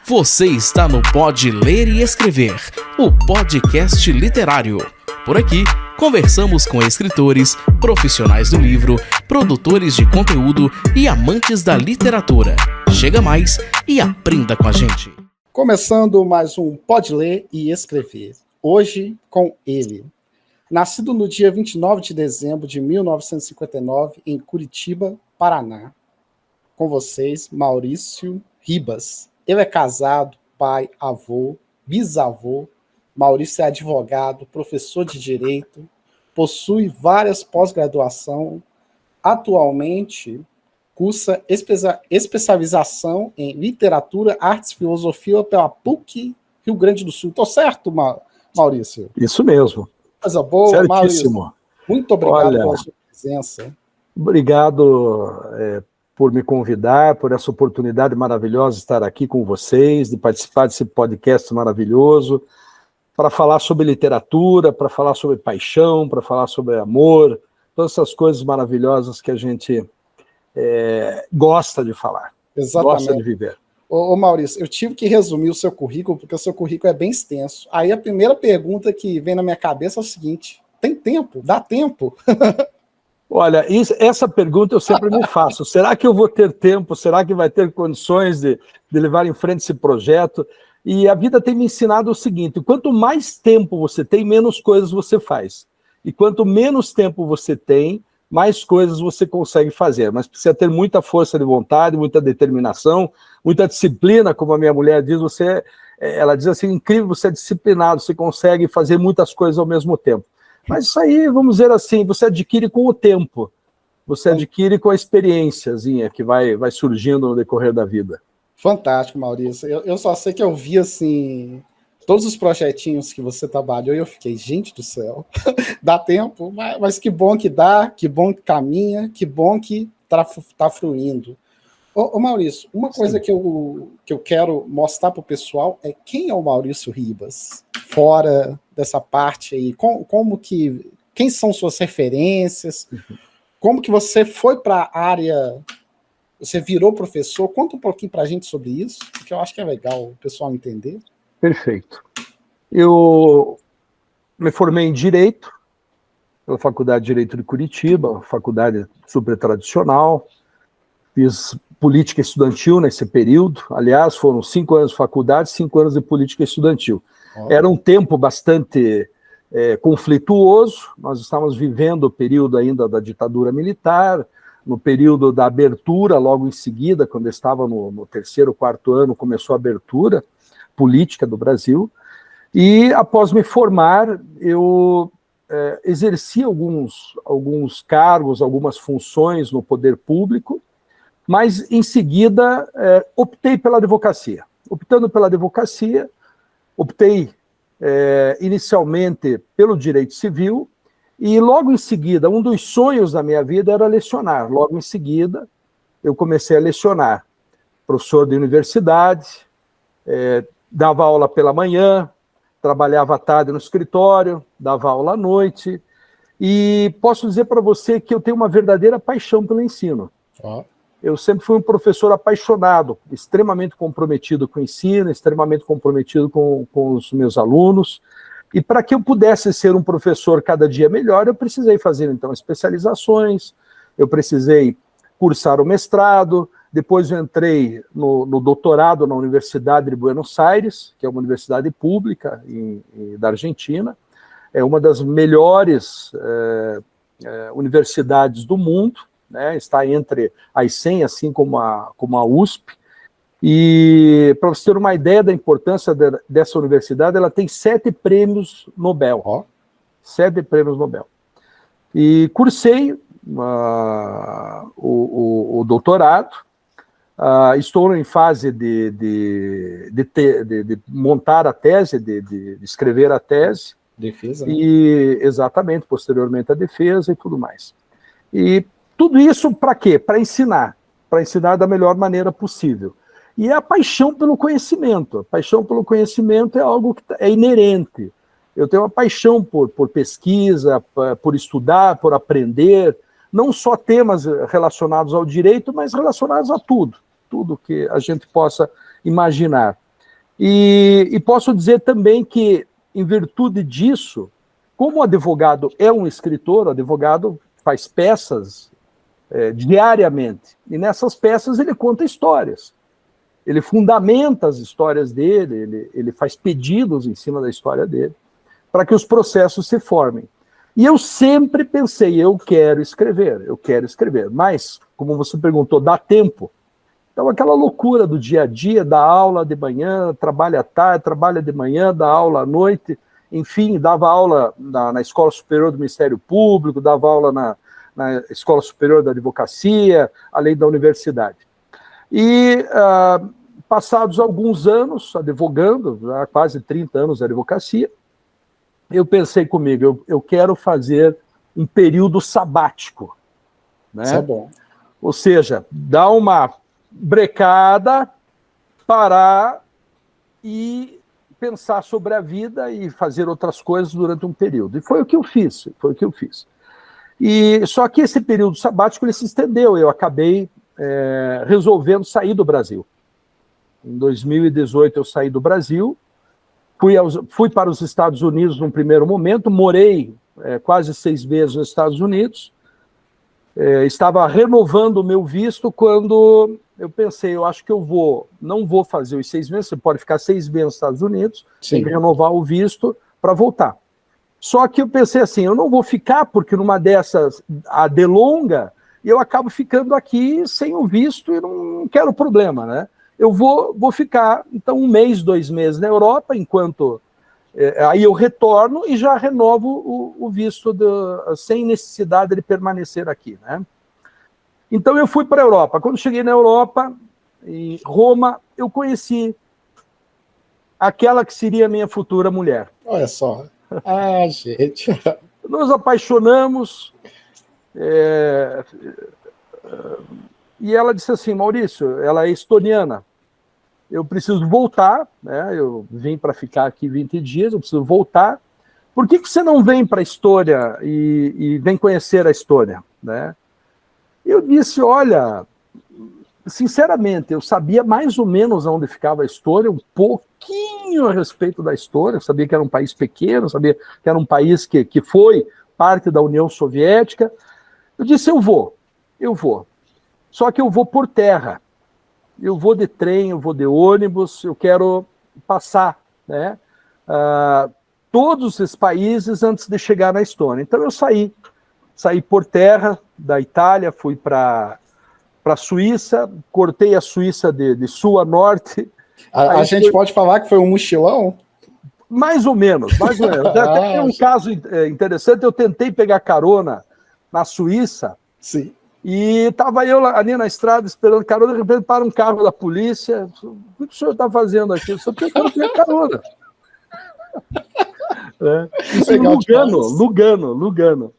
Você está no Pode Ler e Escrever, o podcast literário. Por aqui, conversamos com escritores, profissionais do livro, produtores de conteúdo e amantes da literatura. Chega mais e aprenda com a gente. Começando mais um Pode Ler e Escrever. Hoje com ele. Nascido no dia 29 de dezembro de 1959, em Curitiba, Paraná. Com vocês, Maurício Ribas. Ele é casado, pai, avô, bisavô. Maurício é advogado, professor de direito, possui várias pós-graduações. Atualmente, cursa especialização em literatura, artes e filosofia pela PUC Rio Grande do Sul. Estou certo, Maurício? Isso mesmo. Coisa boa, certíssimo. Maurício. Muito obrigado pela sua presença. Obrigado por me convidar, por essa oportunidade maravilhosa de estar aqui com vocês, de participar desse podcast maravilhoso, para falar sobre literatura, para falar sobre paixão, para falar sobre amor, todas essas coisas maravilhosas que a gente gosta de falar, gosta de viver. Ô Maurício, eu tive que resumir o seu currículo, porque o seu currículo é bem extenso. Aí a primeira pergunta que vem na minha cabeça é o seguinte: tem tempo? Dá tempo? Olha, essa pergunta eu sempre me faço. Será que eu vou ter tempo? Será que vai ter condições de levar em frente esse projeto? E a vida tem me ensinado o seguinte: quanto mais tempo você tem, menos coisas você faz. E quanto menos tempo você tem, mais coisas você consegue fazer. Mas precisa ter muita força de vontade, muita determinação, muita disciplina, como a minha mulher diz. Ela diz assim: incrível, você é disciplinado, você consegue fazer muitas coisas ao mesmo tempo. Mas isso aí, vamos dizer assim, você adquire com o tempo, você adquire com a experiênciazinha que vai surgindo no decorrer da vida. Fantástico, Maurício. Eu só sei que eu vi, assim, todos os projetinhos que você trabalhou e eu fiquei, gente do céu, dá tempo, mas que bom que dá, que bom que caminha, que bom que tá fluindo. Ô Maurício, uma coisa que eu quero mostrar para o pessoal é quem é o Maurício Ribas, fora dessa parte aí, quem são suas referências, como que você foi para a área, você virou professor, conta um pouquinho para a gente sobre isso, porque eu acho que é legal o pessoal entender. Perfeito. Eu me formei em Direito, pela Faculdade de Direito de Curitiba, faculdade super tradicional, fiz política estudantil nesse período, aliás, foram 5 anos de faculdade, 5 anos de política estudantil. Era um tempo bastante conflituoso, nós estávamos vivendo o período ainda da ditadura militar, no período da abertura, logo em seguida, quando eu estava no 3º, 4º ano, começou a abertura política do Brasil, e após me formar, eu exerci alguns cargos, algumas funções no poder público, mas em seguida optei pela advocacia. Optando pela advocacia, optei inicialmente pelo direito civil e logo em seguida, um dos sonhos da minha vida era lecionar. Logo em seguida, eu comecei a lecionar. Professor de universidade, dava aula pela manhã, trabalhava à tarde no escritório, dava aula à noite e posso dizer para você que eu tenho uma verdadeira paixão pelo ensino. Eu sempre fui um professor apaixonado, extremamente comprometido com o ensino, extremamente comprometido com os meus alunos. E para que eu pudesse ser um professor cada dia melhor, eu precisei fazer, então, especializações, eu precisei cursar o mestrado, depois eu entrei no doutorado na Universidade de Buenos Aires, que é uma universidade pública da Argentina, é uma das melhores universidades do mundo, né, está entre as 100, assim como a USP, e para você ter uma ideia da importância dessa universidade, ela tem 7 prêmios Nobel, 7 prêmios Nobel, e cursei o doutorado, estou em fase de montar a tese, de escrever a tese, defesa, né? E exatamente, posteriormente a defesa e tudo mais. E tudo isso para quê? Para ensinar da melhor maneira possível. E a paixão pelo conhecimento. A paixão pelo conhecimento é algo que é inerente. Eu tenho uma paixão por pesquisa, por estudar, por aprender, não só temas relacionados ao direito, mas relacionados a tudo que a gente possa imaginar. E posso dizer também que, em virtude disso, como o advogado é um escritor, o advogado faz peças diariamente, e nessas peças ele conta histórias, ele fundamenta as histórias dele, ele faz pedidos em cima da história dele, para que os processos se formem. E eu sempre pensei, eu quero escrever, mas, como você perguntou, dá tempo? Então, aquela loucura do dia a dia, da aula de manhã, trabalha à tarde, trabalha de manhã, dá aula à noite, enfim, dava aula na Escola Superior do Ministério Público, dava aula na Escola Superior da Advocacia, além da universidade. E, passados alguns anos, advogando, já quase 30 anos de advocacia, eu pensei comigo, eu quero fazer um período sabático. Né? Isso é bom. Ou seja, dar uma brecada, parar e pensar sobre a vida e fazer outras coisas durante um período. E foi o que eu fiz, E só que esse período sabático ele se estendeu, eu acabei resolvendo sair do Brasil. Em 2018 eu saí do Brasil, fui para os Estados Unidos num primeiro momento, morei quase 6 meses nos Estados Unidos, estava renovando o meu visto quando eu pensei, eu acho que não vou fazer os 6 meses, você pode ficar 6 meses nos Estados Unidos, Sim. tem que renovar o visto para voltar. Só que eu pensei assim, eu não vou ficar, porque numa dessas, a delonga, eu acabo ficando aqui sem o visto e não quero problema, né? Eu vou ficar, então, 1 mês, 2 meses na Europa, enquanto... aí eu retorno e já renovo o visto sem necessidade de permanecer aqui, né? Então eu fui para a Europa. Quando cheguei na Europa, em Roma, eu conheci aquela que seria a minha futura mulher. Olha só. Ah, gente. Nos apaixonamos, e ela disse assim, Maurício, ela é estoniana, eu preciso voltar, né? Eu vim para ficar aqui 20 dias, eu preciso voltar. Por que você não vem para a Estônia e vem conhecer a Estônia, né? Eu disse, olha, sinceramente, eu sabia mais ou menos onde ficava a Estônia, um pouquinho a respeito da Estônia, eu sabia que era um país pequeno, sabia que era um país que foi parte da União Soviética. Eu disse, eu vou. Só que eu vou por terra. Eu vou de trem, eu vou de ônibus, eu quero passar, né, todos esses países antes de chegar na Estônia. Então eu saí por terra da Itália, fui para a Suíça, cortei a Suíça de sul a norte. A gente pode falar que foi um mochilão? Mais ou menos. Até tem um caso interessante, eu tentei pegar carona na Suíça. Sim. E estava eu ali na estrada esperando carona, de repente para um carro da polícia. O que o senhor está fazendo aqui? Eu só tentando pegar carona. Isso em Lugano.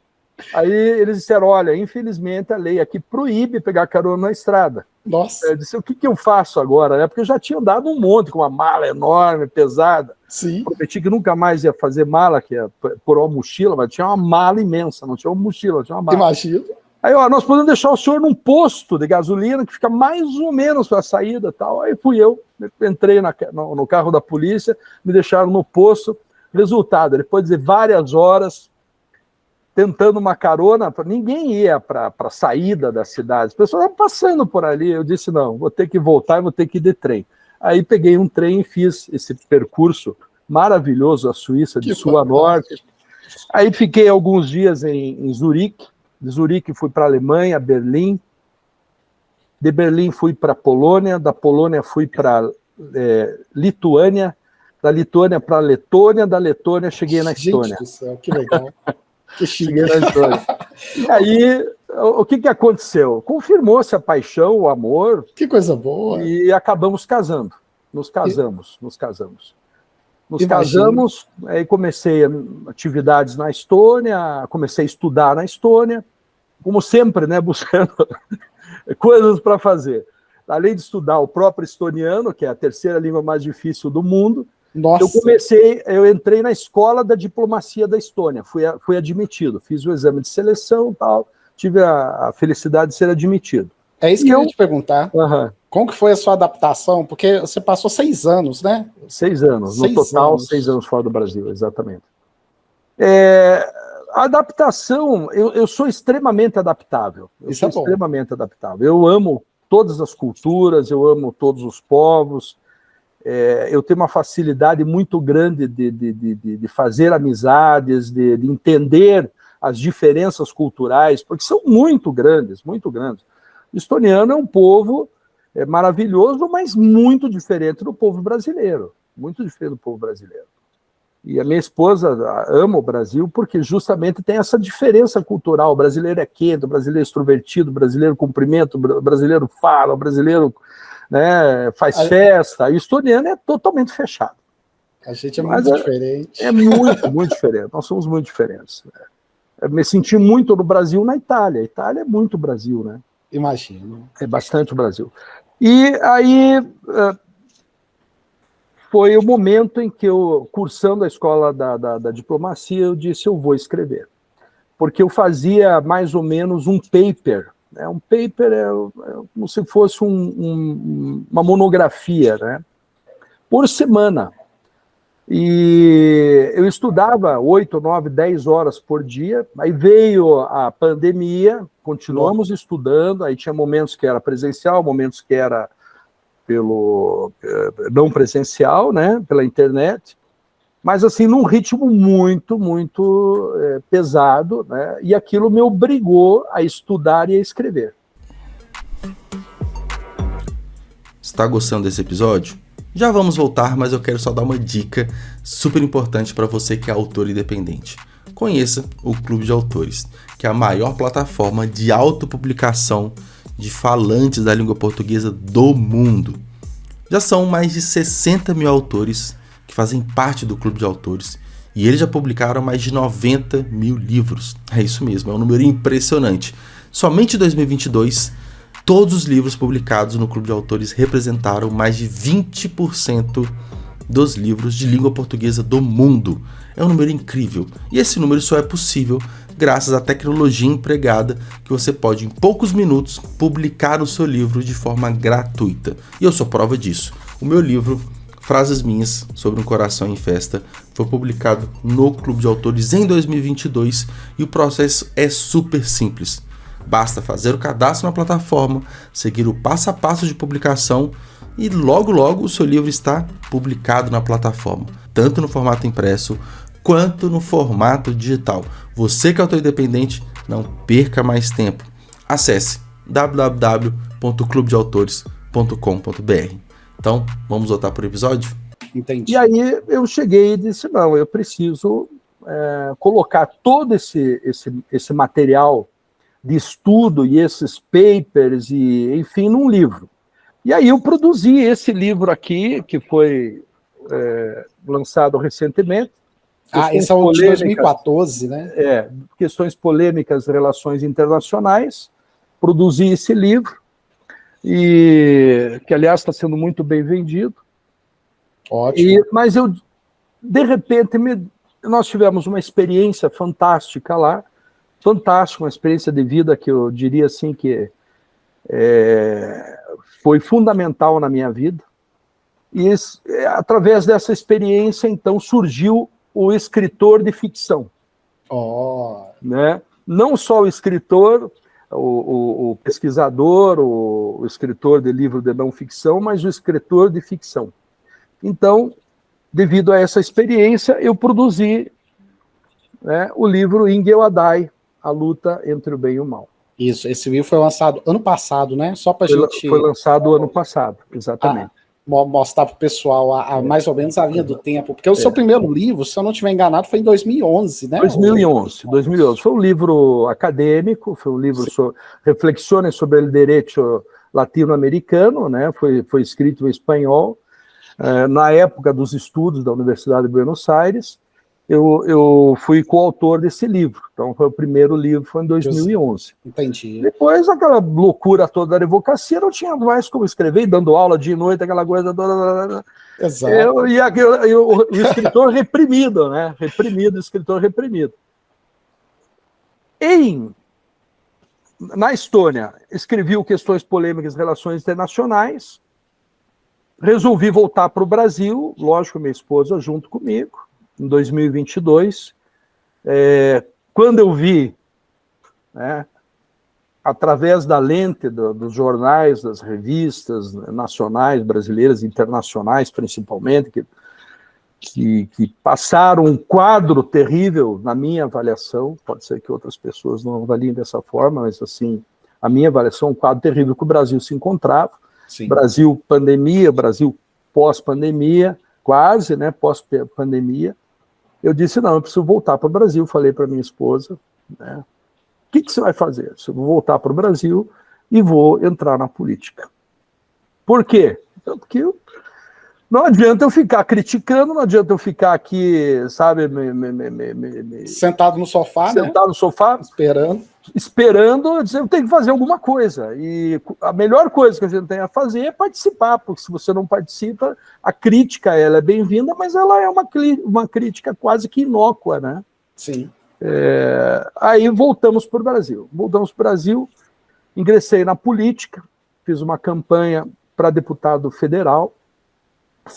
Aí eles disseram, olha, infelizmente a lei aqui proíbe pegar carona na estrada. Nossa. Eu disse, o que eu faço agora? Porque eu já tinha dado um monte, com uma mala enorme, pesada. Sim. Prometi que nunca mais ia fazer mala, que ia por uma mochila, mas tinha uma mala imensa, não tinha uma mochila, tinha uma mala. Imagina. Aí, nós podemos deixar o senhor num posto de gasolina que fica mais ou menos para a saída e tal. Aí fui eu, entrei no carro da polícia, me deixaram no posto. Resultado, depois de várias horas tentando uma carona, ninguém ia para a saída da cidade, as pessoas estavam passando por ali. Eu disse, não, vou ter que voltar e vou ter que ir de trem. Aí peguei um trem e fiz esse percurso maravilhoso, a Suíça, de sul a norte. Aí fiquei alguns dias em Zurique. De Zurique fui para a Alemanha, Berlim. De Berlim fui para a Polônia. Da Polônia fui para Lituânia. Da Lituânia para a Letônia. Da Letônia cheguei na Estônia. Gente do céu, que legal. Que cheguei na Estônia. E aí, o que aconteceu? Confirmou-se a paixão, o amor. Que coisa boa. E acabamos casando. Nos casamos. Aí comecei atividades na Estônia, comecei a estudar na Estônia, como sempre, né, buscando coisas para fazer. Além de estudar o próprio estoniano, que é a terceira língua mais difícil do mundo, Nossa. eu entrei na escola da diplomacia da Estônia, fui admitido, fiz o exame de seleção e tal, tive a felicidade de ser admitido. É isso que eu ia te perguntar. Como que foi a sua adaptação? Porque você passou 6 anos, né? 6 anos, no total, 6 anos fora do Brasil, exatamente. A adaptação, eu sou extremamente adaptável. Extremamente adaptável. Eu amo todas as culturas, eu amo todos os povos. Eu tenho uma facilidade muito grande de fazer amizades, de entender as diferenças culturais, porque são muito grandes, muito grandes. O estoniano é um povo maravilhoso, mas muito diferente do povo brasileiro. Muito diferente do povo brasileiro. E a minha esposa ama o Brasil porque justamente tem essa diferença cultural. O brasileiro é quente, o brasileiro é extrovertido, o brasileiro cumprimenta, o brasileiro fala, o brasileiro, né, faz festa. E o estoniano é totalmente fechado. A gente é muito diferente. É muito, muito diferente. Nós somos muito diferentes. Eu me senti muito no Brasil na Itália. A Itália é muito Brasil, né? Imagino. É bastante o Brasil. E aí foi o momento em que eu, cursando a escola da diplomacia, eu disse, eu vou escrever. Porque eu fazia mais ou menos um paper. Né? Um paper é como se fosse uma monografia, né? Por semana. E eu estudava 8, 9, 10 horas por dia, aí veio a pandemia, continuamos estudando, aí tinha momentos que era presencial, momentos que era pelo não presencial, né, pela internet, mas assim, num ritmo muito, muito pesado, né, e aquilo me obrigou a estudar e a escrever. Está gostando desse episódio? Já vamos voltar, mas eu quero só dar uma dica super importante para você que é autor independente. Conheça o Clube de Autores, que é a maior plataforma de autopublicação de falantes da língua portuguesa do mundo. Já são mais de 60 mil autores que fazem parte do Clube de Autores e eles já publicaram mais de 90 mil livros. É isso mesmo, é um número impressionante. Somente em 2022... todos os livros publicados no Clube de Autores representaram mais de 20% dos livros de língua portuguesa do mundo. É um número incrível. E esse número só é possível graças à tecnologia empregada que você pode, em poucos minutos, publicar o seu livro de forma gratuita. E eu sou prova disso. O meu livro, Frases Minhas sobre um Coração em Festa, foi publicado no Clube de Autores em 2022 e o processo é super simples. Basta fazer o cadastro na plataforma, seguir o passo a passo de publicação e logo logo o seu livro está publicado na plataforma, tanto no formato impresso quanto no formato digital. Você que é autor independente, não perca mais tempo. Acesse www.clubedeautores.com.br. Então, vamos voltar para o episódio? Entendi. E aí eu cheguei e disse, não, eu preciso colocar todo esse material de estudo e esses papers, e enfim, num livro. E aí eu produzi esse livro aqui, que foi lançado recentemente. Esse é o de 2014, né? Questões polêmicas, relações internacionais. Produzi esse livro, e que, aliás, está sendo muito bem vendido. Ótimo. Mas eu, de repente, nós tivemos uma experiência fantástica lá, fantástica, uma experiência de vida que eu diria assim que foi fundamental na minha vida. E através dessa experiência, então, surgiu o escritor de ficção. Né? Não só o escritor, o pesquisador, o escritor de livro de não ficção, mas o escritor de ficção. Então, devido a essa experiência, eu produzi, né, o livro Ingel-Adai, A Luta entre o Bem e o Mal. Isso, esse livro foi lançado ano passado, né? Só para a gente... Foi lançado ano passado, exatamente. Mostrar para o pessoal mais ou menos a linha do tempo, porque o seu primeiro livro, se eu não estiver enganado, foi em 2011, né? 2011. Foi um livro acadêmico, foi um livro sobre reflexões sobre o direito latino-americano, né? Foi escrito em espanhol, na época dos estudos da Universidade de Buenos Aires. Eu fui coautor desse livro, então foi o primeiro livro, foi em 2011. Entendi. Depois, aquela loucura toda da advocacia, não tinha mais como escrever, dando aula de noite, aquela coisa toda. Exato. O escritor reprimido, né? Escritor reprimido. Em na Estônia, escrevi o Questões Polêmicas e Relações Internacionais, resolvi voltar para o Brasil, lógico, minha esposa junto comigo, em 2022. Quando eu vi, né, através da lente dos jornais, das revistas nacionais, brasileiras, internacionais, principalmente, que passaram um quadro terrível na minha avaliação, pode ser que outras pessoas não avaliem dessa forma, mas assim, a minha avaliação, um quadro terrível que o Brasil se encontrava. Sim. Brasil pandemia, Brasil pós-pandemia, quase, né, pós-pandemia. Eu disse, não, eu preciso voltar para o Brasil, falei para minha esposa, né, o que você vai fazer? Eu vou voltar para o Brasil e vou entrar na política. Por quê? Porque não adianta eu ficar criticando, não adianta eu ficar aqui, sabe, sentado no sofá, sentado no sofá, esperando, eu tenho que fazer alguma coisa. E a melhor coisa que a gente tem a fazer é participar, porque se você não participa, a crítica ela é bem-vinda, mas ela é uma crítica quase que inócua, né? Sim. Aí voltamos para o Brasil. Voltamos para o Brasil, ingressei na política, fiz uma campanha para deputado federal,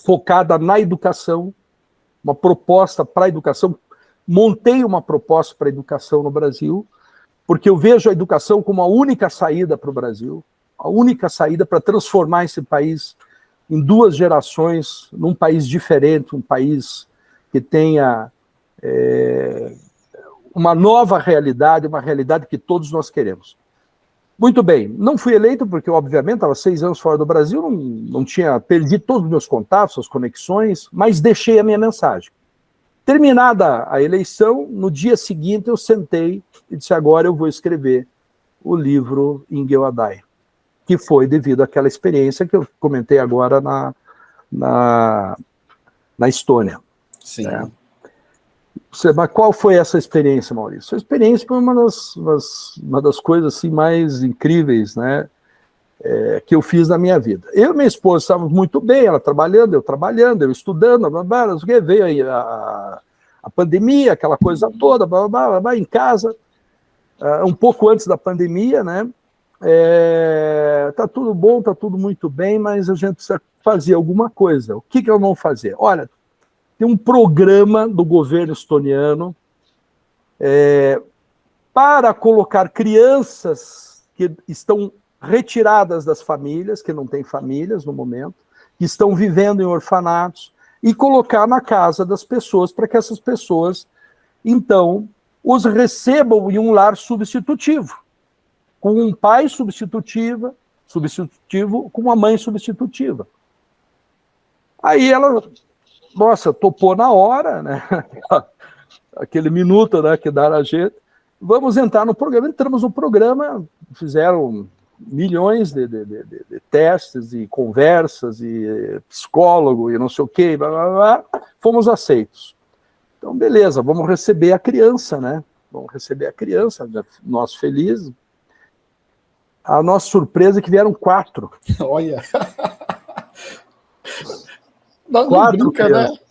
focada na educação, uma proposta para a educação, montei uma proposta para a educação no Brasil, porque eu vejo a educação como a única saída para o Brasil, a única saída para transformar esse país em 2 gerações, num país diferente, um país que tenha uma nova realidade, uma realidade que todos nós queremos. Muito bem, não fui eleito porque, obviamente, estava 6 anos fora do Brasil, não tinha, perdi todos os meus contatos, as conexões, mas deixei a minha mensagem. Terminada a eleição, no dia seguinte eu sentei e disse, agora eu vou escrever o livro Ingel-Adai, que foi devido àquela experiência que eu comentei agora na Estônia. Sim. Né? Mas qual foi essa experiência, Maurício? A experiência foi uma das coisas assim, mais incríveis, né, que eu fiz na minha vida. Eu e minha esposa estávamos muito bem, ela trabalhando, eu estudando, veio aí a pandemia, aquela coisa toda, em casa, um pouco antes da pandemia, né, tá tudo bom, tá tudo muito bem, mas a gente precisa fazer alguma coisa. O que eu vou fazer? Olha, tem um programa do governo estoniano para colocar crianças que estão retiradas das famílias, que não têm famílias no momento, que estão vivendo em orfanatos, e colocar na casa das pessoas para que essas pessoas, então, os recebam em um lar substitutivo, com um pai substitutivo, com uma mãe substitutiva. Aí ela... Nossa, topou na hora, né? Aquele minuto, né, que dá a gente. Vamos entrar no programa. Entramos no programa, fizeram milhões de testes e conversas e psicólogo e não sei o quê, blá, blá, blá. Fomos aceitos. Então, beleza, vamos receber a criança, né? Vamos receber a criança, nós felizes. A nossa surpresa é que vieram 4. Olha...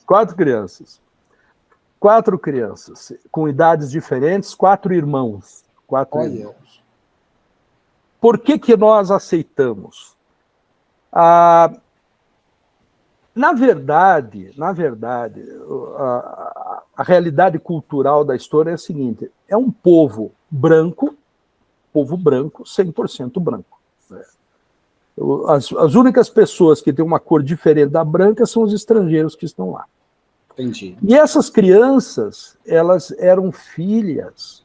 Quatro crianças. 4 crianças, com idades diferentes, 4 irmãos. 4 irmãos. Por que nós aceitamos? Na verdade, a realidade cultural da história é a seguinte, é um povo branco, 100% branco. As únicas pessoas que têm uma cor diferente da branca são os estrangeiros que estão lá. Entendi. E essas crianças, elas eram filhas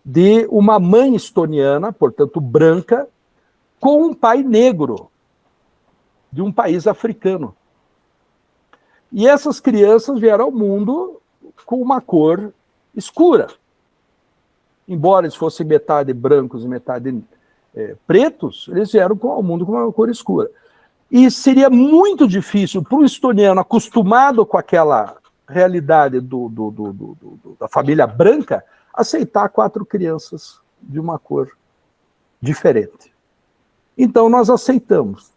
de uma mãe estoniana, portanto branca, com um pai negro, de um país africano. E essas crianças vieram ao mundo com uma cor escura. Embora eles fossem metade brancos e metade pretos, eles vieram ao mundo com uma cor escura. E seria muito difícil para o estoniano, acostumado com aquela realidade da família branca, aceitar 4 crianças de uma cor diferente. Então, nós aceitamos.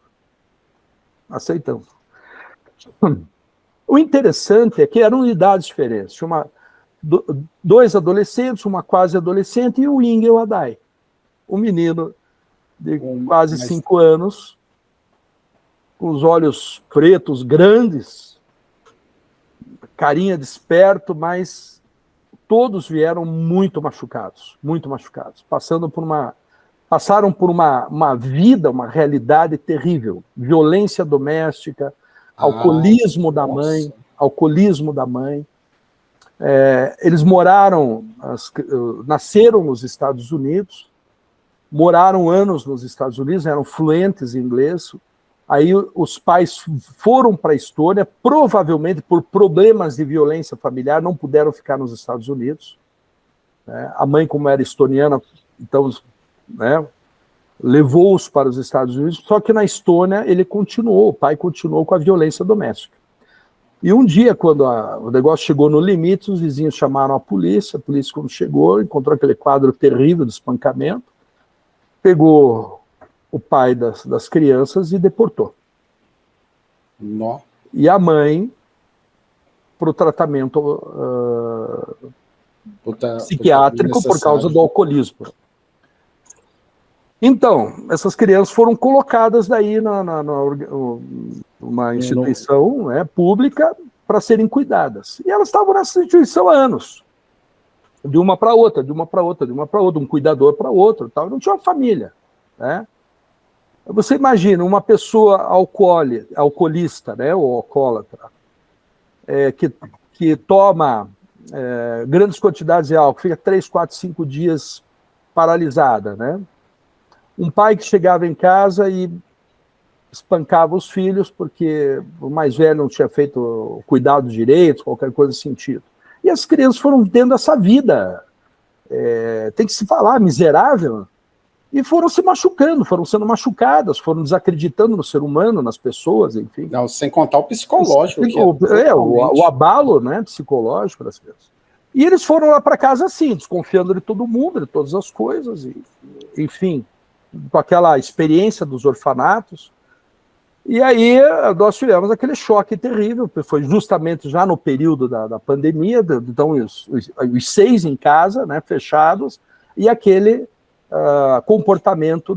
O interessante é que eram idades diferentes. Tinha 2 adolescentes, uma quase adolescente e o Ingel-Adai. um menino de quase 5 anos, com os olhos pretos, grandes, carinha desperto, mas todos vieram muito machucados, passaram por uma vida, uma realidade terrível, violência doméstica, alcoolismo da mãe. Eles nasceram nos Estados Unidos, moraram anos nos Estados Unidos, eram fluentes em inglês. Aí os pais foram para a Estônia, provavelmente por problemas de violência familiar, não puderam ficar nos Estados Unidos. A mãe, como era estoniana, então, levou-os para os Estados Unidos, só que na Estônia o pai continuou com a violência doméstica. E um dia, quando o negócio chegou no limite, os vizinhos chamaram a polícia quando chegou, encontrou aquele quadro terrível de espancamento, pegou o pai das crianças e deportou. Nó. E a mãe para o tratamento psiquiátrico por causa do alcoolismo. Então, essas crianças foram colocadas daí numa instituição pública para serem cuidadas. E elas estavam nessa instituição há anos. De uma para outra, um cuidador para outro. Não tinha uma família. Você imagina uma pessoa alcoolista, ou alcoólatra, que toma grandes quantidades de álcool, fica 3, 4, 5 dias paralisada, Um pai que chegava em casa e espancava os filhos porque o mais velho não tinha feito cuidado direito, qualquer coisa nesse sentido. E as crianças foram tendo essa vida, tem que se falar, miserável, e foram se machucando, foram sendo machucadas, foram desacreditando no ser humano, nas pessoas, enfim. Não, sem contar o psicológico. O abalo psicológico das crianças. E eles foram lá para casa assim, desconfiando de todo mundo, de todas as coisas, e, enfim, com aquela experiência dos orfanatos. E aí nós tivemos aquele choque terrível, foi justamente já no período da pandemia, então os 6 em casa, fechados, e aquele comportamento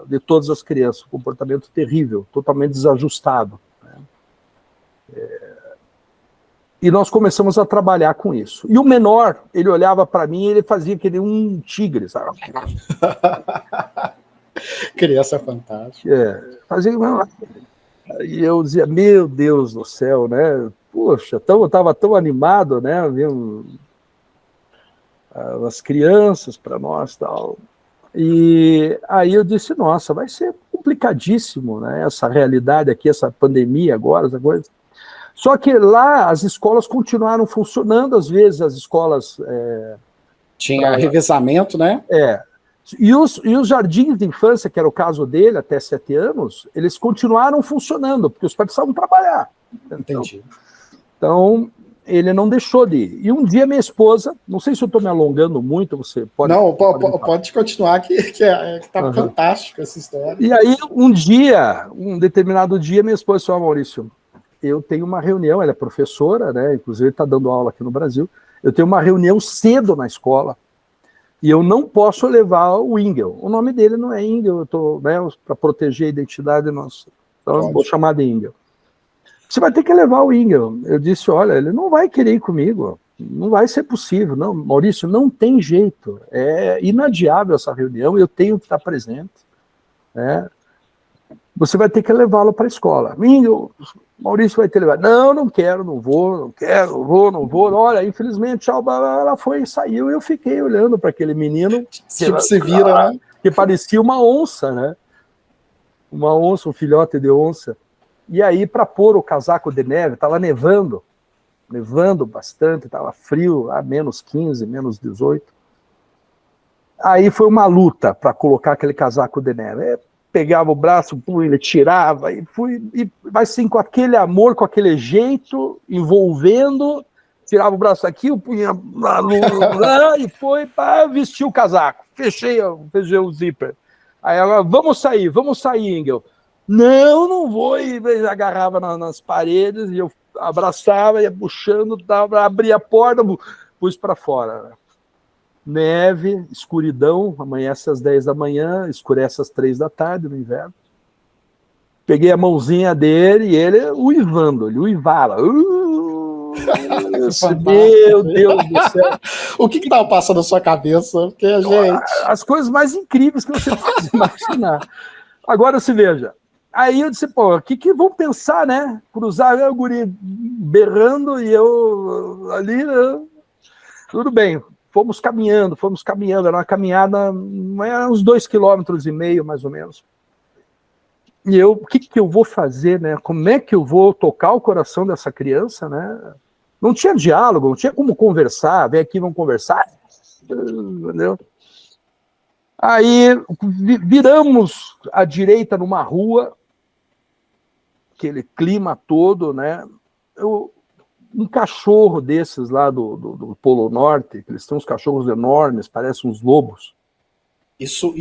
de todas as crianças, comportamento terrível, totalmente desajustado. E nós começamos a trabalhar com isso. E o menor, ele olhava para mim e ele fazia que nem um tigre, sabe? Criança fantástica. Fazia... E eu dizia, meu Deus do céu, Poxa, eu estava tão animado, vendo as crianças para nós, tal. E aí eu disse, nossa, vai ser complicadíssimo, essa realidade aqui, essa pandemia agora, essa coisa. Só que lá as escolas continuaram funcionando, às vezes as escolas... Tinha revezamento, E os jardins de infância, que era o caso dele, até 7 anos, eles continuaram funcionando, porque os pais precisavam trabalhar. Entendi. Então, ele não deixou de ir. E um dia minha esposa, não sei se eu estou me alongando muito, você pode... Não, pode continuar, que está fantástica essa história. E aí, um determinado dia, minha esposa disse, Maurício, eu tenho uma reunião, ela é professora, inclusive está dando aula aqui no Brasil, eu tenho uma reunião cedo na escola, e eu não posso levar o Ingel. O nome dele não é Ingel, eu estou, para proteger a identidade nossa. Então eu vou chamar de Ingel. Você vai ter que levar o Ingel. Eu disse, olha, ele não vai querer ir comigo. Não vai ser possível. Não, Maurício, não tem jeito. É inadiável essa reunião, eu tenho que estar presente. Você vai ter que levá-lo para a escola. Ingel, Maurício vai ter que levar. Não quero, não vou. Olha, infelizmente, tchau, ela foi e saiu, e eu fiquei olhando para aquele menino. Se vira, que parecia uma onça, Uma onça, um filhote de onça. E aí, para pôr o casaco de neve, estava nevando bastante, estava frio, menos 15, menos 18. Aí foi uma luta para colocar aquele casaco de neve. Pegava o braço, ele tirava, mas assim, com aquele amor, com aquele jeito, envolvendo, tirava o braço aqui, eu punha lá e vestiu o casaco, fechei o zíper. Aí ela, vamos sair, Ingel. Não vou, e agarrava nas paredes, e eu abraçava, ia puxando, abria a porta, pus para fora. neve, escuridão, amanhece às 10 da manhã, escurece às 3 da tarde no inverno. Peguei a mãozinha dele e ele uivando, ele uivava. Meu Deus do céu. O que estava passando na sua cabeça? Porque, gente... As coisas mais incríveis que você pode imaginar. Agora se veja. Aí eu disse, pô, o que vão pensar, né? Cruzar o guri berrando e eu ali... Tudo bem, fomos caminhando, era uma caminhada, uns 2,5 km, mais ou menos. E eu, o que eu vou fazer, né? Como é que eu vou tocar o coração dessa criança, né? Não tinha diálogo, não tinha como conversar, vem aqui, vamos conversar. Entendeu? Aí viramos à direita numa rua, aquele clima todo, né? Um cachorro desses lá do Polo Norte, eles têm uns cachorros enormes, parecem uns lobos. Isso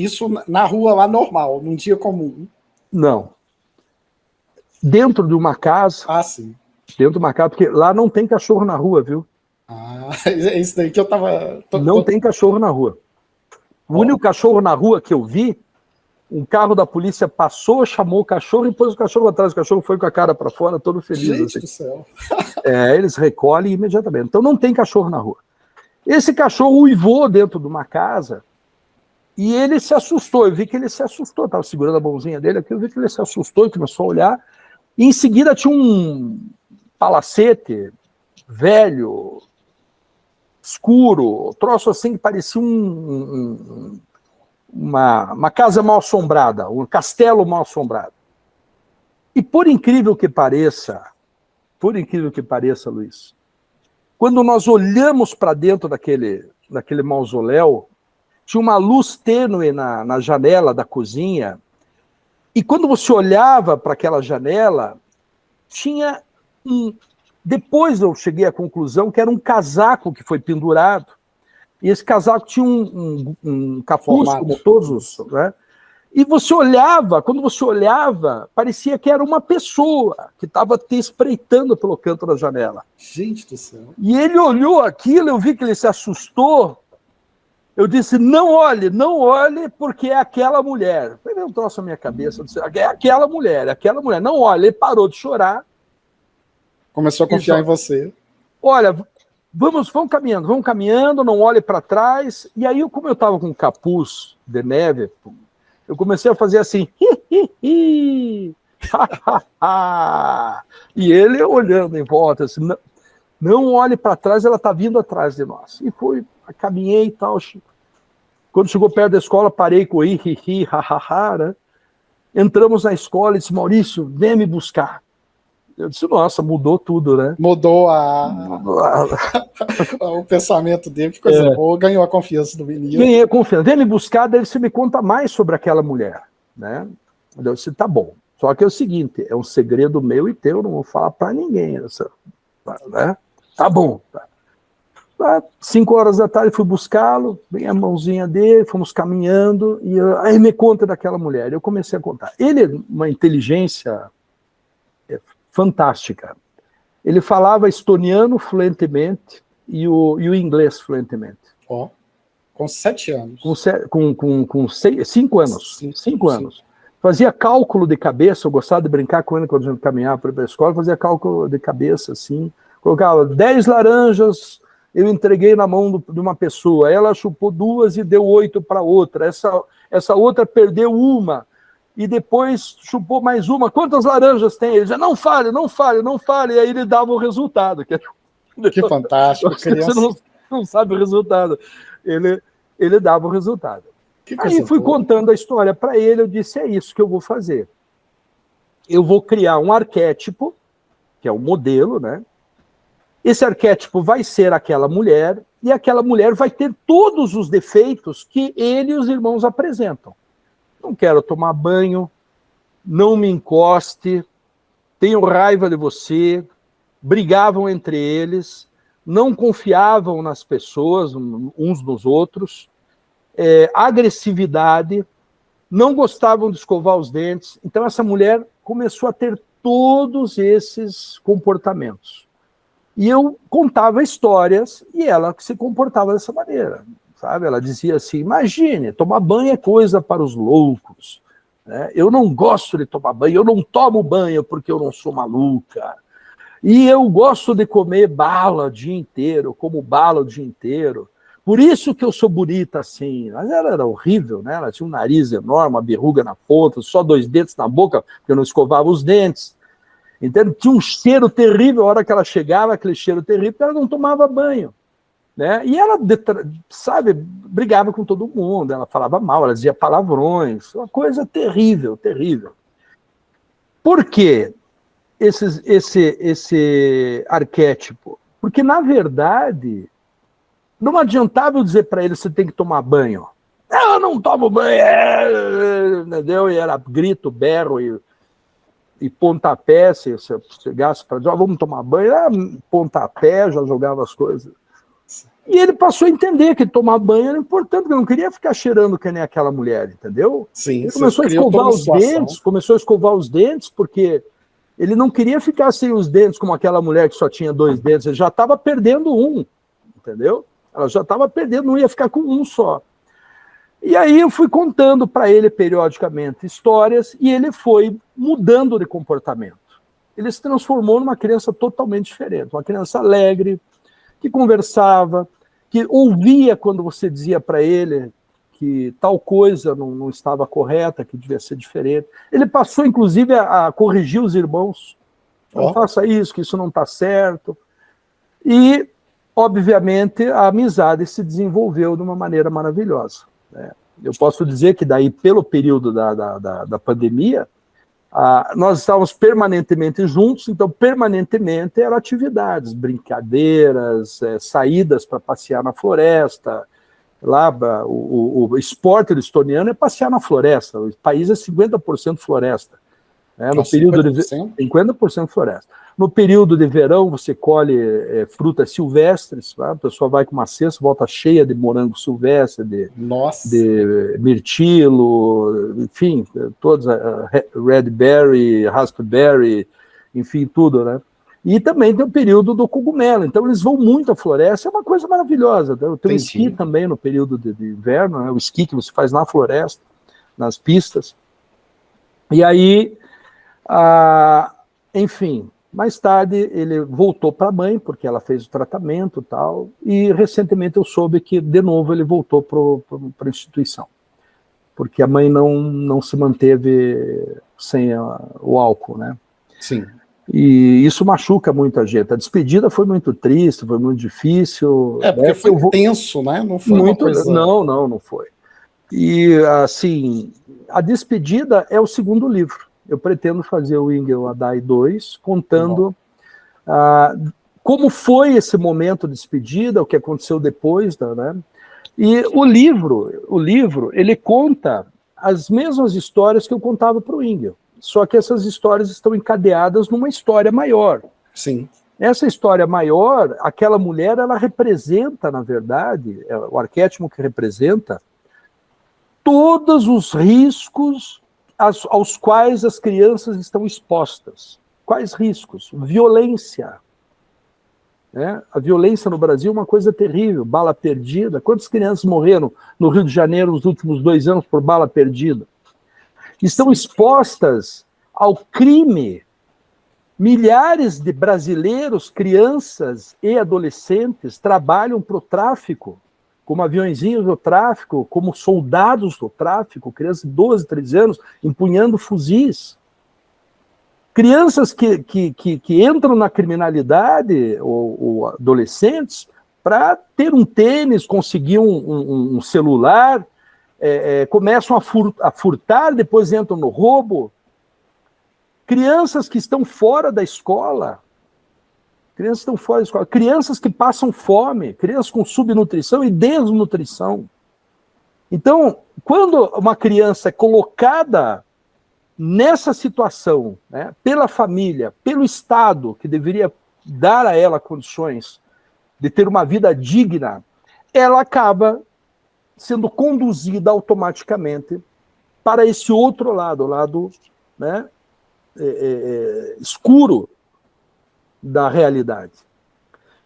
na rua lá normal, num dia comum. Não. Dentro de uma casa. Ah, sim. Dentro de uma casa, porque lá não tem cachorro na rua, viu? Ah, é isso daí que eu tava... Não tem cachorro na rua. O único cachorro na rua que eu vi, um carro da polícia passou, chamou o cachorro e pôs o cachorro atrás. O cachorro foi com a cara para fora, todo feliz. Gente assim. do céu. Eles recolhem imediatamente. Então não tem cachorro na rua. Esse cachorro uivou dentro de uma casa e ele se assustou. Eu vi que ele se assustou. Estava segurando a mãozinha dele aqui, eu vi que ele se assustou e começou a olhar. E em seguida tinha um palacete velho, escuro, troço assim que parecia uma casa mal assombrada, um castelo mal assombrado. E por incrível que pareça, Luiz, quando nós olhamos para dentro daquele mausoléu, tinha uma luz tênue na janela da cozinha, e quando você olhava para aquela janela, tinha Depois eu cheguei à conclusão que era um casaco que foi pendurado, e esse casaco tinha um capuz, como todos os... Né? E você olhava, quando você olhava, parecia que era uma pessoa que estava te espreitando pelo canto da janela. Gente do céu. E ele olhou aquilo, eu vi que ele se assustou. Eu disse, não olhe, porque é aquela mulher. Ele um troço na minha cabeça, eu disse, é aquela mulher, não olhe. Ele parou de chorar. Começou a confiar em você. Olha, vamos caminhando, não olhe para trás. E aí, como eu estava com um capuz de neve, eu comecei a fazer assim, e ele olhando em volta, assim, não olhe para trás, ela está vindo atrás de nós. E caminhei e tal. Quando chegou perto da escola, parei com o né? Entramos na escola e disse, Maurício, venha me buscar. Eu disse, nossa, mudou tudo, né? Mudou o pensamento dele, que coisa boa, ganhou a confiança do menino. Ganhei a confiança. Vem me buscar, daí você me conta mais sobre aquela mulher, né? Eu disse, tá bom. Só que é o seguinte, é um segredo meu e teu, não vou falar para ninguém. Né? Tá bom. 5 horas da tarde fui buscá-lo, bem a mãozinha dele, fomos caminhando, e aí me conta daquela mulher. Eu comecei a contar. Ele é uma inteligência fantástica. Ele falava estoniano fluentemente e o inglês fluentemente. Com 7 anos. Com 5 anos. 5 anos. Fazia cálculo de cabeça, eu gostava de brincar com ele quando a gente caminhava para a escola, fazia cálculo de cabeça, assim. Colocava 10 laranjas, eu entreguei na mão de uma pessoa, ela chupou 2 e deu 8 para outra, essa outra perdeu uma, e depois chupou mais uma. Quantas laranjas tem? Ele dizia, não fale, e aí ele dava o resultado. Que fantástico. Você não sabe o resultado. Ele dava o resultado. Aí fui contando a história para ele, eu disse, é isso que eu vou fazer. Eu vou criar um arquétipo, que é o modelo, né? Esse arquétipo vai ser aquela mulher, e aquela mulher vai ter todos os defeitos que ele e os irmãos apresentam. Não quero tomar banho, não me encoste, tenho raiva de você, brigavam entre eles, não confiavam nas pessoas, uns nos outros, agressividade, não gostavam de escovar os dentes. Então essa mulher começou a ter todos esses comportamentos. E eu contava histórias e ela se comportava dessa maneira. sabe? Ela dizia assim, imagine, tomar banho é coisa para os loucos, né? Eu não gosto de tomar banho, eu não tomo banho porque eu não sou maluca. E eu gosto de comer bala o dia inteiro, como bala o dia inteiro. Por isso que eu sou bonita assim. Mas ela era horrível, né? Ela tinha um nariz enorme, uma verruga na ponta, só 2 dentes na boca, porque eu não escovava os dentes. Então tinha um cheiro terrível, a hora que ela chegava, aquele cheiro terrível, porque ela não tomava banho, né? E ela, sabe, brigava com todo mundo, ela falava mal, ela dizia palavrões, uma coisa terrível, terrível. Por quê? Esse arquétipo? Porque, na verdade, não adiantava eu dizer para ele, você tem que tomar banho. Eu não tomo banho, entendeu? E era grito, berro e pontapé, se chegasse para dizer, vamos tomar banho, era pontapé, já jogava as coisas. E ele passou a entender que tomar banho era importante, porque eu não queria ficar cheirando que nem aquela mulher, entendeu? Sim, ele começou a escovar os dentes, porque ele não queria ficar sem os dentes como aquela mulher que só tinha 2 dentes, ele já estava perdendo um, entendeu? Ela já estava perdendo, não ia ficar com um só. E aí eu fui contando para ele periodicamente histórias e ele foi mudando de comportamento. Ele se transformou numa criança totalmente diferente, uma criança alegre, que conversava, que ouvia quando você dizia para ele que tal coisa não estava correta, que devia ser diferente. Ele passou, inclusive, a corrigir os irmãos. Não faça isso, que isso não está certo. E, obviamente, a amizade se desenvolveu de uma maneira maravilhosa, né? Eu posso dizer que daí, pelo período da pandemia, nós estávamos permanentemente juntos, então permanentemente eram atividades, brincadeiras, saídas para passear na floresta. Lá, o esporte estoniano é passear na floresta, o país é 50% floresta. No período 50% floresta. No período de verão, você colhe frutas silvestres, tá? A pessoa vai com uma cesta, volta cheia de morango silvestre, de mirtilo, enfim, todos, red berry, raspberry, enfim, tudo, né? E também tem o período do cogumelo, então eles vão muito à floresta, é uma coisa maravilhosa. Tem o esqui também no período de inverno, né? O esqui que você faz na floresta, nas pistas. E aí, enfim, mais tarde ele voltou para a mãe, porque ela fez o tratamento e tal, e recentemente eu soube que, de novo, ele voltou para a instituição, porque a mãe não se manteve sem o álcool, né? Sim. E isso machuca muito a gente. A despedida foi muito triste, foi muito difícil. Porque foi tenso, né? Não foi muito, uma coisa... Não foi. E, assim, a despedida é o 2º livro. Eu pretendo fazer o Ingel Adai 2, contando como foi esse momento de despedida, o que aconteceu depois, né? E o livro, ele conta as mesmas histórias que eu contava para o Ingel. Só que essas histórias estão encadeadas numa história maior. Sim. Essa história maior, aquela mulher, ela representa, na verdade, o arquétipo que representa todos os riscos aos quais as crianças estão expostas. Quais riscos? Violência. Né? A violência no Brasil é uma coisa terrível, bala perdida. Quantas crianças morreram no Rio de Janeiro nos últimos 2 anos por bala perdida? Estão expostas ao crime. Milhares de brasileiros, crianças e adolescentes trabalham para o tráfico, como aviõezinhos do tráfico, como soldados do tráfico, crianças de 12, 13 anos, empunhando fuzis. Crianças que entram na criminalidade, ou adolescentes, para ter um tênis, conseguir um celular, começam a furtar, depois entram no roubo. Crianças que estão fora da escola, crianças que passam fome, crianças com subnutrição e desnutrição. Então, quando uma criança é colocada nessa situação, né, pela família, pelo Estado, que deveria dar a ela condições de ter uma vida digna, ela acaba sendo conduzida automaticamente para esse outro lado, o lado, né, escuro da realidade.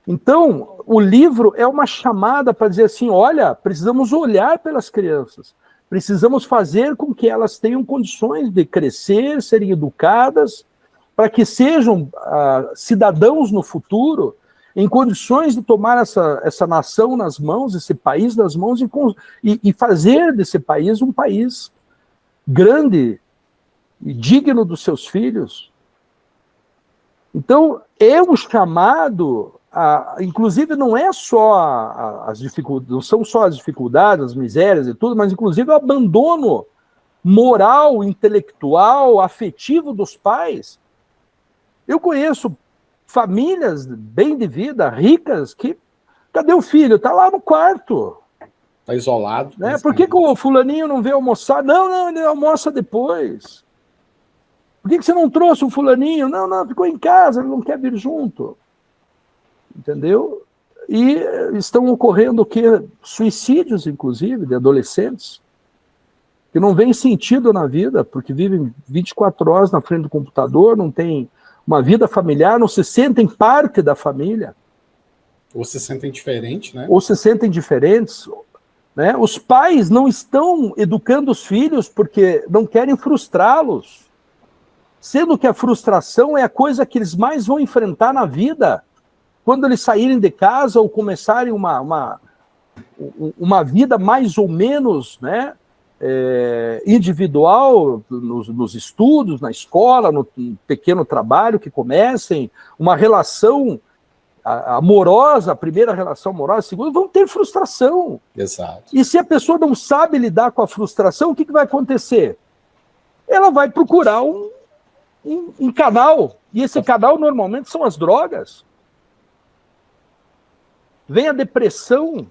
Então, o livro é uma chamada para dizer assim, olha, precisamos olhar pelas crianças, precisamos fazer com que elas tenham condições de crescer, serem educadas, para que sejam cidadãos no futuro, em condições de tomar essa nação nas mãos, esse país nas mãos, e fazer desse país um país grande e digno dos seus filhos. Então, é um chamado, inclusive não é só as dificuldades, não são só as dificuldades, as misérias e tudo, mas inclusive o abandono moral, intelectual, afetivo dos pais. Eu conheço famílias bem de vida, ricas, que... Cadê o filho? Está lá no quarto. Está isolado. Né? Por que o fulaninho não veio almoçar? Não, ele almoça depois. Por que você não trouxe o fulaninho? Não, ficou em casa, ele não quer vir junto. Entendeu? E estão ocorrendo o quê? Suicídios, inclusive, de adolescentes, que não veem sentido na vida, porque vivem 24 horas na frente do computador, não tem uma vida familiar, não se sentem parte da família. Ou se sentem diferentes, né? Ou se sentem diferentes. Né? Os pais não estão educando os filhos porque não querem frustrá-los. Sendo que a frustração é a coisa que eles mais vão enfrentar na vida. Quando eles saírem de casa ou começarem uma vida mais ou menos, né, individual, nos estudos, na escola, no pequeno trabalho que comecem, uma relação amorosa, a primeira relação amorosa, a segunda, vão ter frustração. Exato. E se a pessoa não sabe lidar com a frustração, o que vai acontecer? Ela vai procurar um canal, e esse canal normalmente são as drogas. Vem a depressão,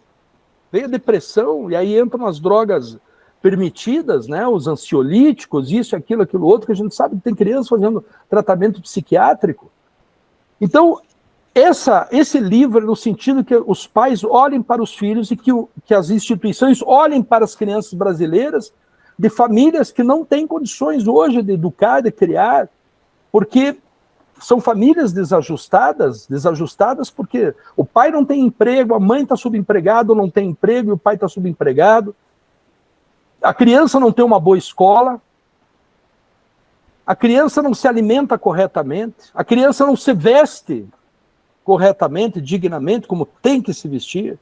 e aí entram as drogas permitidas, né, os ansiolíticos, isso, aquilo, outro, que a gente sabe que tem crianças fazendo tratamento psiquiátrico. Então, esse livro é no sentido que os pais olhem para os filhos e que as instituições olhem para as crianças brasileiras de famílias que não têm condições hoje de educar, de criar, porque são famílias desajustadas porque o pai não tem emprego, a mãe está subempregada, não tem emprego e o pai está subempregado. A criança não tem uma boa escola, a criança não se alimenta corretamente, a criança não se veste corretamente, dignamente, como tem que se vestir,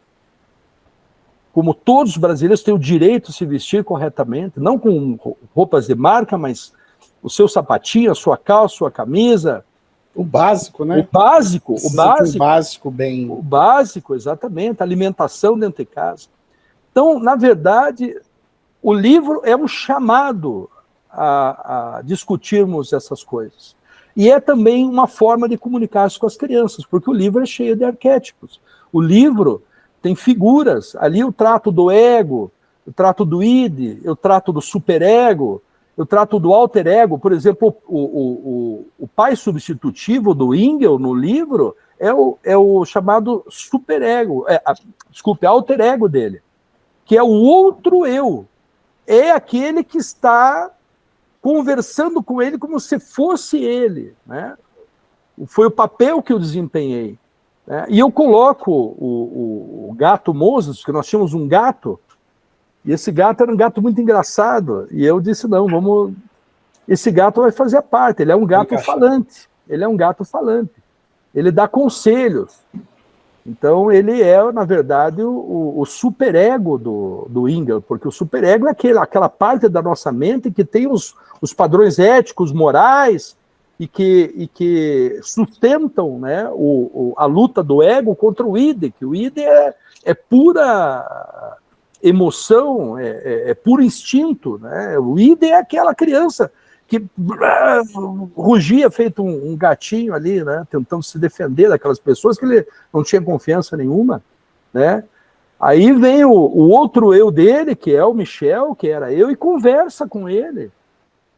como todos os brasileiros têm o direito de se vestir corretamente, não com roupas de marca, mas o seu sapatinho, a sua calça, a sua camisa. O básico, né? O básico. O básico, exatamente, alimentação dentro de casa. Então, na verdade, o livro é um chamado a discutirmos essas coisas. E é também uma forma de comunicar-se com as crianças, porque o livro é cheio de arquétipos. O livro tem figuras. Ali eu trato do ego, eu trato do id, eu trato do superego, eu trato do alter ego. Por exemplo, o pai substitutivo do Engel no livro é o chamado superego, alter ego dele, que é o outro eu. É aquele que está conversando com ele como se fosse ele, né? Foi o papel que eu desempenhei, né? E eu coloco o gato Moses, que nós tínhamos um gato, e esse gato era um gato muito engraçado, e eu disse, não, esse gato vai fazer parte, ele é um gato falante, ele dá conselhos. Então, ele é, na verdade, o superego do Engel, porque o superego é aquela parte da nossa mente que tem os padrões éticos, morais, e que sustentam, né, a luta do ego contra o id, que o id é pura emoção, é puro instinto. Né? O id é aquela criança que rugia feito um gatinho ali, né, tentando se defender daquelas pessoas que ele não tinha confiança nenhuma, né? Aí vem o outro eu dele, que é o Michel, que era eu, e conversa com ele,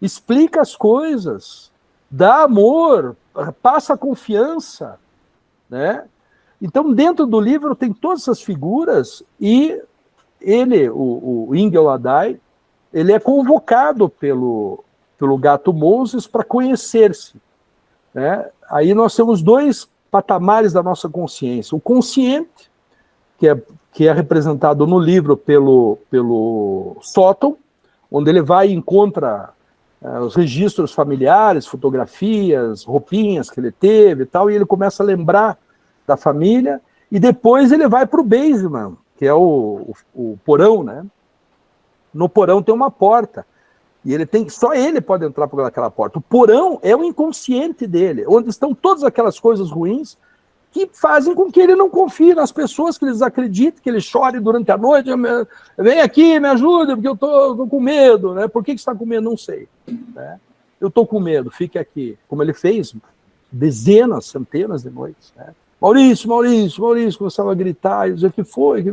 explica as coisas, dá amor, passa confiança, né? Então, dentro do livro tem todas essas figuras, e ele, o Engel Adai, ele é convocado pelo gato Moses para conhecer-se, né? Aí nós temos dois patamares da nossa consciência. O consciente, que é representado no livro pelo sótão, onde ele vai e encontra os registros familiares, fotografias, roupinhas que ele teve e tal, e ele começa a lembrar da família, e depois ele vai para o basement, que é o porão, né? No porão tem uma porta, e só ele pode entrar por aquela porta. O porão é o inconsciente dele, onde estão todas aquelas coisas ruins que fazem com que ele não confie nas pessoas, que eles acreditem, que ele chore durante a noite, vem aqui, me ajude, porque eu tô com medo, né? Por que você está com medo? Não sei. Né? Eu estou com medo, fique aqui. Como ele fez dezenas, centenas de noites. Né? Maurício, começava a gritar, e dizer, que foi?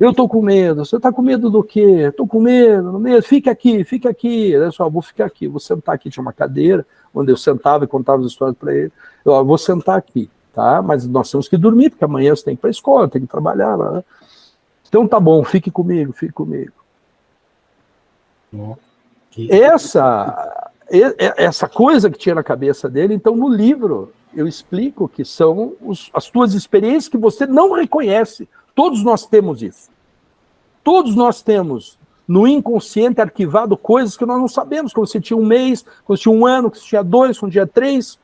Eu estou com medo. Você está com medo do quê? Estou com medo, fica aqui. Olha só, vou ficar aqui, vou sentar aqui. Tinha uma cadeira, onde eu sentava e contava as histórias para ele. Eu vou sentar aqui. Tá? Mas nós temos que dormir, porque amanhã você tem que ir para a escola, tem que trabalhar. Né? Então tá bom, fique comigo. Essa coisa que tinha na cabeça dele, então no livro eu explico que são as tuas experiências que você não reconhece. Todos nós temos isso. Todos nós temos no inconsciente arquivado coisas que nós não sabemos, quando você tinha um mês, quando você tinha um ano, quando você tinha 2, quando você tinha 3,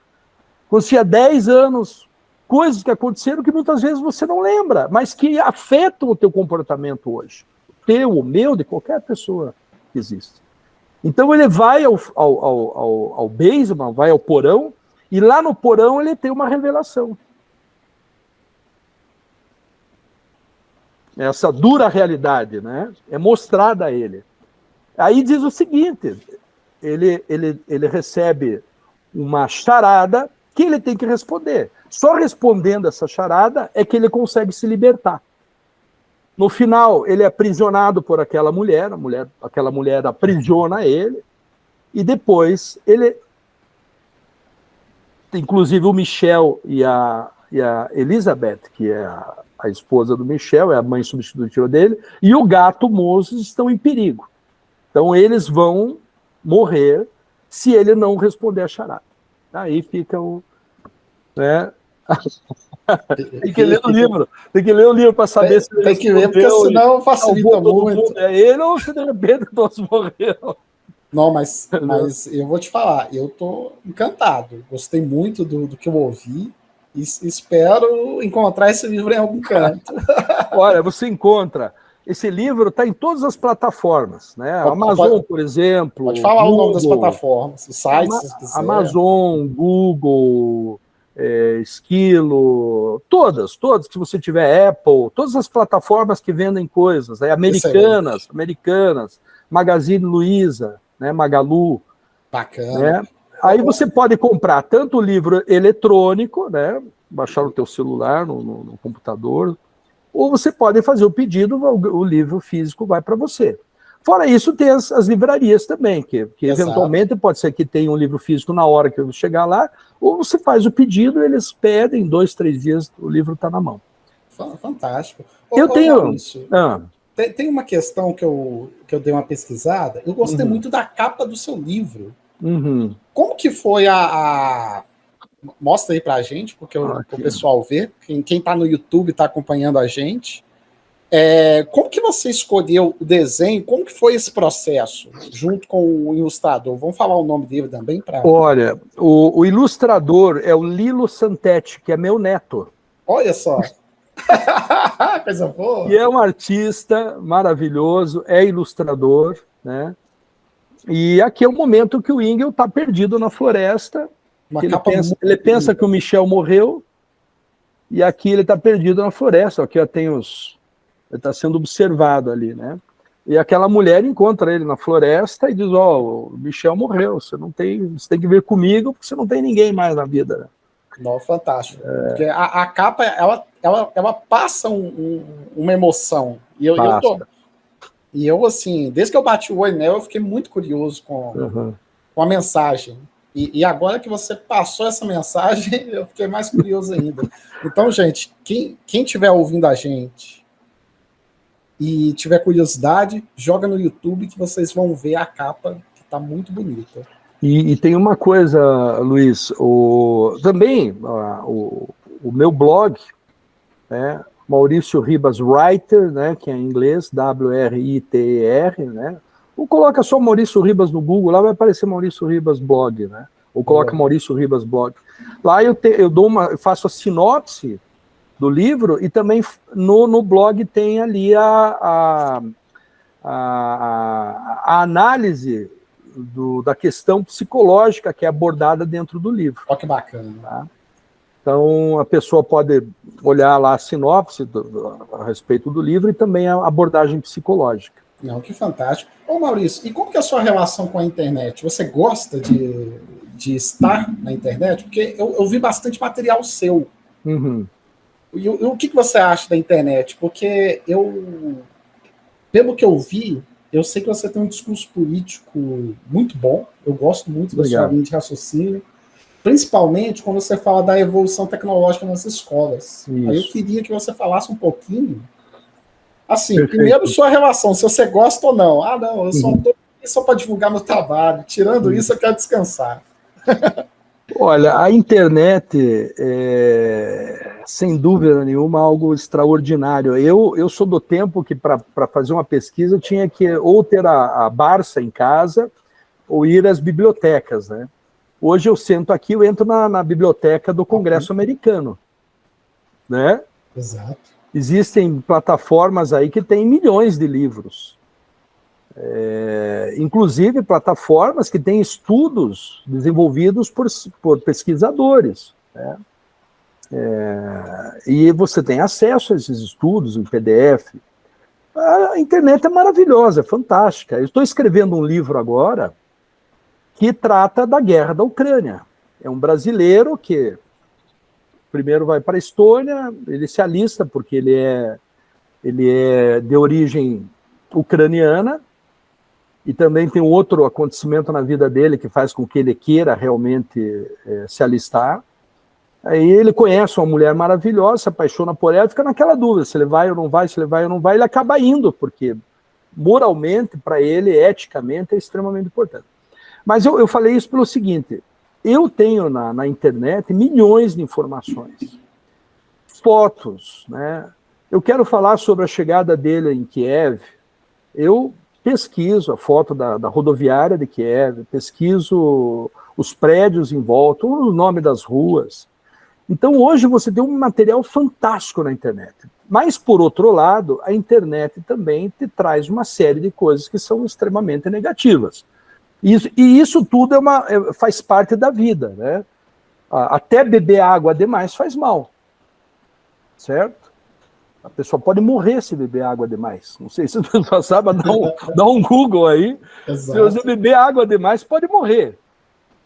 quando você tinha 10 anos. Coisas que aconteceram que muitas vezes você não lembra, mas que afetam o teu comportamento hoje. O teu, o meu, de qualquer pessoa que existe. Então ele vai ao basement, vai ao porão, e lá no porão ele tem uma revelação. Essa dura realidade, né, é mostrada a ele. Aí diz o seguinte, ele recebe uma charada que ele tem que responder. Só respondendo essa charada é que ele consegue se libertar. No final, ele é aprisionado por aquela mulher aprisiona ele, e depois ele... Inclusive o Michel e a Elizabeth, que é a esposa do Michel, é a mãe substitutiva dele, e o gato Moses estão em perigo. Então eles vão morrer se ele não responder a charada. Aí fica o... Né? Tem que ler o livro para saber se ele tem que ler, porque senão facilita muito. É ele ou se de repente todos morreram. Não, mas eu vou te falar, eu tô encantado. Gostei muito do que eu ouvi e espero encontrar esse livro em algum canto. Olha, você encontra. Esse livro está em todas as plataformas, né? Amazon, por exemplo. Pode falar Google, o nome das plataformas, os sites, se quiser. Amazon, Google, Esquilo, todas que você tiver, Apple, todas as plataformas que vendem coisas, americanas, Magazine Luiza, né, Magalu. Bacana. Né? Aí você pode comprar tanto o livro eletrônico, né, baixar no teu celular, no computador, ou você pode fazer o pedido, o livro físico vai para você. Fora isso, tem as livrarias também, que eventualmente pode ser que tenha um livro físico na hora que eu chegar lá, ou você faz o pedido, eles pedem, 2, 3 dias, o livro está na mão. Fantástico. Eu tenho... Tem uma questão que eu dei uma pesquisada, eu gostei muito da capa do seu livro. Como que foi Mostra aí pra gente, porque o pessoal vê, quem tá no YouTube tá acompanhando a gente. Como que você escolheu o desenho? Como que foi esse processo, junto com o ilustrador? Vamos falar o nome dele também? Olha, o ilustrador é o Lilo Santetti, que é meu neto. Olha só. Coisa boa. E é um artista maravilhoso, é ilustrador, né? E aqui é o momento que o Ingel está perdido na floresta. Ele pensa que o Michel morreu, e aqui ele está perdido na floresta. Aqui tem ele está sendo observado ali, né? E aquela mulher encontra ele na floresta e diz: o Michel morreu, você tem que vir comigo, porque você não tem ninguém mais na vida. Né? Não, fantástico. Porque a capa, ela passa uma emoção. E eu, assim, desde que eu bati o olho nela, eu fiquei muito curioso com a mensagem. E agora que você passou essa mensagem, eu fiquei mais curioso ainda. Então, gente, quem estiver ouvindo a gente e tiver curiosidade, joga no YouTube que vocês vão ver a capa, que está muito bonita. E tem uma coisa, Luiz, também o meu blog, né, Maurício Ribas Writer, né, que é em inglês, W-R-I-T-E-R, né? Ou coloca só Maurício Ribas no Google, lá vai aparecer Maurício Ribas Blog, né? Ou coloca Maurício Ribas Blog. Lá eu faço a sinopse do livro e também no blog tem ali a análise da questão psicológica que é abordada dentro do livro. Olha que bacana. Tá? Então, a pessoa pode olhar lá a sinopse a respeito do livro e também a abordagem psicológica. Não, que fantástico. Ô Maurício, e como que é a sua relação com a internet? Você gosta de estar na internet? Porque eu vi bastante material seu. Uhum. E o que você acha da internet? Porque pelo que eu vi, eu sei que você tem um discurso político muito bom. Eu gosto muito da sua linha de raciocínio. Principalmente quando você fala da evolução tecnológica nas escolas. Isso. Aí eu queria que você falasse um pouquinho. Assim, perfeito. Primeiro sua relação, se você gosta ou não. Ah, não, eu só estou aqui só para divulgar meu trabalho. Tirando isso, eu quero descansar. Olha, a internet é, sem dúvida nenhuma, algo extraordinário. Eu sou do tempo que, para fazer uma pesquisa, eu tinha que ou ter a Barça em casa ou ir às bibliotecas, né? Hoje eu sento aqui, eu entro na biblioteca do Congresso americano, né? Exato. Existem plataformas aí que têm milhões de livros. Inclusive plataformas que têm estudos desenvolvidos por pesquisadores, né? E você tem acesso a esses estudos em PDF. A internet é maravilhosa, é fantástica. Eu estou escrevendo um livro agora que trata da guerra da Ucrânia. É um brasileiro que primeiro vai para a Estônia, ele se alista porque ele é de origem ucraniana, e também tem um outro acontecimento na vida dele que faz com que ele queira realmente se alistar. Aí ele conhece uma mulher maravilhosa, se apaixona por ela, fica naquela dúvida, se ele vai ou não vai, se ele vai ou não vai, ele acaba indo, porque moralmente, para ele, eticamente, é extremamente importante. Mas eu falei isso pelo seguinte, eu tenho na internet milhões de informações, fotos, né? Eu quero falar sobre a chegada dele em Kiev, eu pesquiso a foto da rodoviária de Kiev, pesquiso os prédios em volta, o nome das ruas. Então hoje você tem um material fantástico na internet. Mas, por outro lado, a internet também te traz uma série de coisas que são extremamente negativas. E isso tudo faz parte da vida, né? Até beber água demais faz mal, certo? A pessoa pode morrer se beber água demais. Não sei se você já sabe, dá um Google aí. Exato. Se você beber água demais, pode morrer.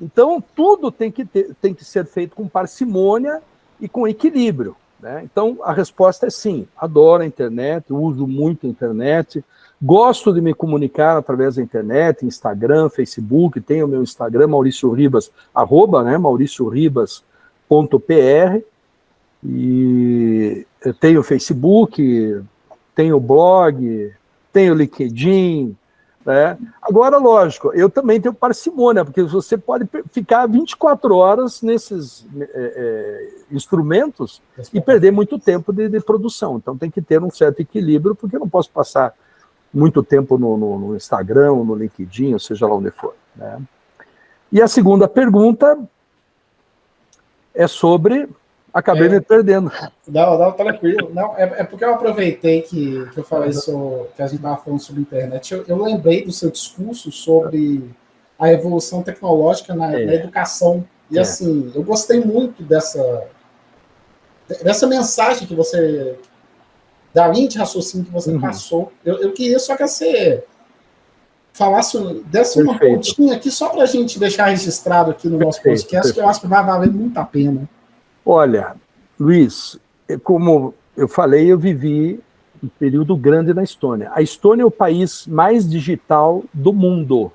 Então, tudo tem que ser feito com parcimônia e com equilíbrio, né? Então, a resposta é sim. Adoro a internet, uso muito a internet, gosto de me comunicar através da internet, Instagram, Facebook, tenho o meu Instagram, Maurício Ribas, @mauricioribas.pr, e eu tenho Facebook, tenho blog, tenho LinkedIn, né? Agora, lógico, eu também tenho parcimônia, porque você pode ficar 24 horas nesses instrumentos e perder muito tempo de produção. Então tem que ter um certo equilíbrio, porque eu não posso passar muito tempo no Instagram, ou no LinkedIn, ou seja lá onde for, né? E a segunda pergunta é sobre... Acabei me perdendo. Não, tranquilo. Não, é porque eu aproveitei que eu falei que a gente estava falando sobre internet. Eu lembrei do seu discurso sobre a evolução tecnológica na educação. E assim, eu gostei muito dessa mensagem que você... da linha de raciocínio que você passou. Eu queria só que você desse uma pontinha aqui, só para a gente deixar registrado aqui no nosso podcast, que eu acho que vai valer muito a pena. Olha, Luiz, como eu falei, eu vivi um período grande na Estônia. A Estônia é o país mais digital do mundo.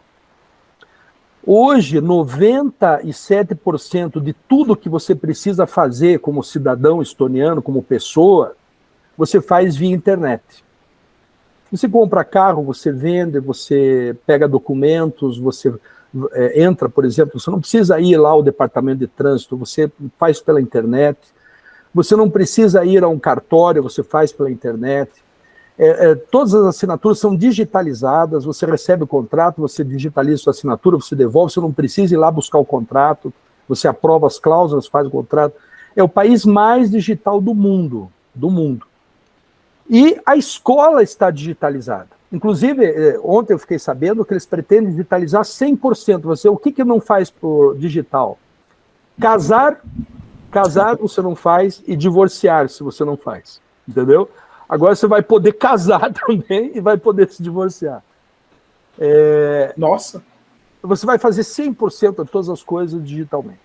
Hoje, 97% de tudo que você precisa fazer como cidadão estoniano, como pessoa, você faz via internet. Você compra carro, você vende, você pega documentos, você entra, por exemplo, você não precisa ir lá ao departamento de trânsito, você faz pela internet. você não precisa ir a um cartório, você faz pela internet. Todas as assinaturas são digitalizadas, você recebe o contrato, você digitaliza sua assinatura, você devolve, você não precisa ir lá buscar o contrato, você aprova as cláusulas, faz o contrato. É o país mais digital do mundo, E a escola está digitalizada. Inclusive, ontem eu fiquei sabendo que eles pretendem digitalizar 100%. O que não faz por digital? Casar você não faz, e divorciar-se você não faz. Entendeu? Agora você vai poder casar também e vai poder se divorciar. Nossa! Você vai fazer 100% de todas as coisas digitalmente.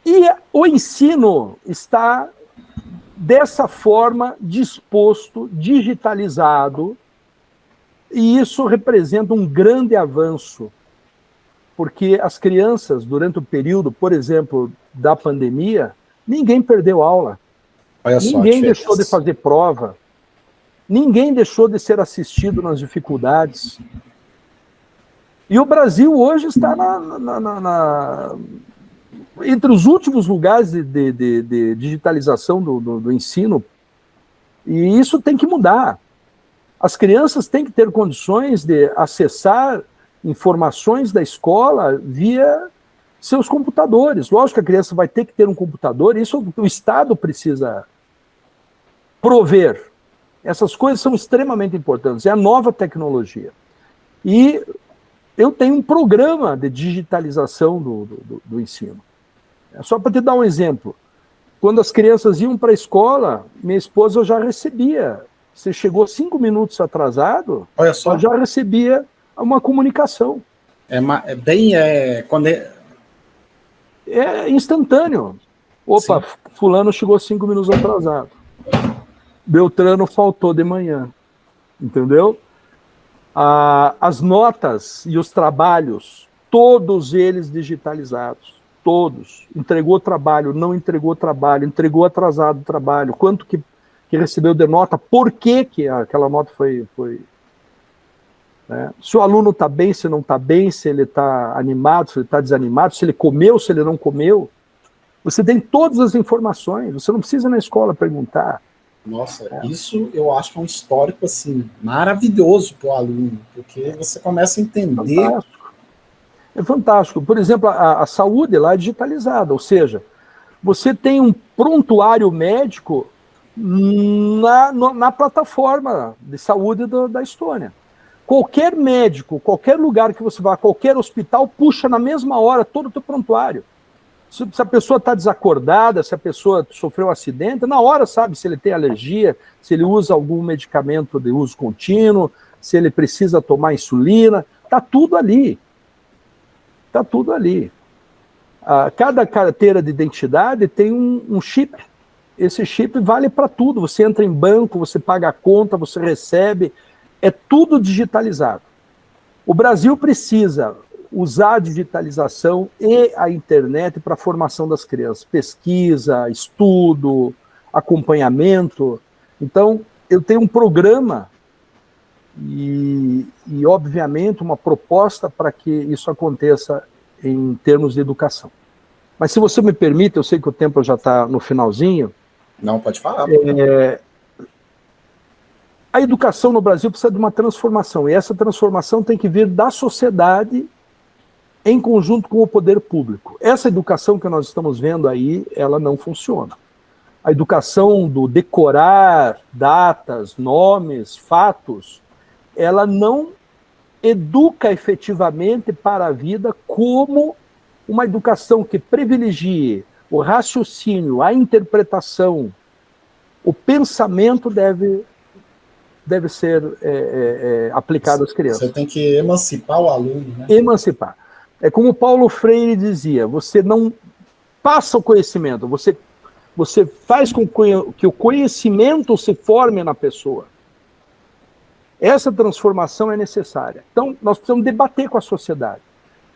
E o ensino está dessa forma disposto, digitalizado, e isso representa um grande avanço, porque as crianças, durante o período, por exemplo, da pandemia, ninguém perdeu aula. Olha só, ninguém deixou de fazer prova, ninguém deixou de ser assistido nas dificuldades. E o Brasil hoje está entre os últimos lugares de digitalização do ensino, e isso tem que mudar. As crianças têm que ter condições de acessar informações da escola via seus computadores. Lógico que a criança vai ter que ter um computador, isso o Estado precisa prover. Essas coisas são extremamente importantes, é a nova tecnologia. E eu tenho um programa de digitalização do ensino. Só para te dar um exemplo, quando as crianças iam para a escola, minha esposa já recebia. Você chegou 5 minutos atrasado, olha só, eu já recebia uma comunicação. É instantâneo. Opa, sim. Fulano chegou 5 minutos atrasado. Beltrano faltou de manhã. Entendeu? As notas e os trabalhos, todos eles digitalizados. Todos. Entregou trabalho, não entregou trabalho, entregou atrasado o trabalho, quanto que recebeu de nota, por que aquela nota foi né? Se o aluno está bem, se não está bem, se ele está animado, se ele está desanimado, se ele comeu, se ele não comeu. Você tem todas as informações, você não precisa ir na escola perguntar. Nossa, isso eu acho que é um histórico assim, maravilhoso para o aluno, porque você começa a entender. Fantástico. É fantástico. Por exemplo, a saúde lá é digitalizada, ou seja, você tem um prontuário médico na plataforma de saúde da Estônia. Qualquer médico, qualquer lugar que você vá, qualquer hospital, puxa na mesma hora todo o teu prontuário. Se a pessoa está desacordada, se a pessoa sofreu um acidente, na hora sabe se ele tem alergia, se ele usa algum medicamento de uso contínuo, se ele precisa tomar insulina, está tudo ali. Está tudo ali. Cada carteira de identidade tem um chip. Esse chip vale para tudo. Você entra em banco, você paga a conta, você recebe. É tudo digitalizado. O Brasil precisa usar a digitalização e a internet para a formação das crianças. Pesquisa, estudo, acompanhamento. Então, eu tenho um programa e obviamente, uma proposta para que isso aconteça em termos de educação. Mas, se você me permite, eu sei que o tempo já está no finalzinho. Não, pode falar. A educação no Brasil precisa de uma transformação, e essa transformação tem que vir da sociedade em conjunto com o poder público. Essa educação que nós estamos vendo aí, ela não funciona. A educação do decorar datas, nomes, fatos, ela não educa efetivamente para a vida como uma educação que privilegie o raciocínio, a interpretação, o pensamento deve ser aplicado às crianças. Você tem que emancipar o aluno, né? Emancipar. É como Paulo Freire dizia, você não passa o conhecimento, você faz com que o conhecimento se forme na pessoa. Essa transformação é necessária. Então, nós precisamos debater com a sociedade.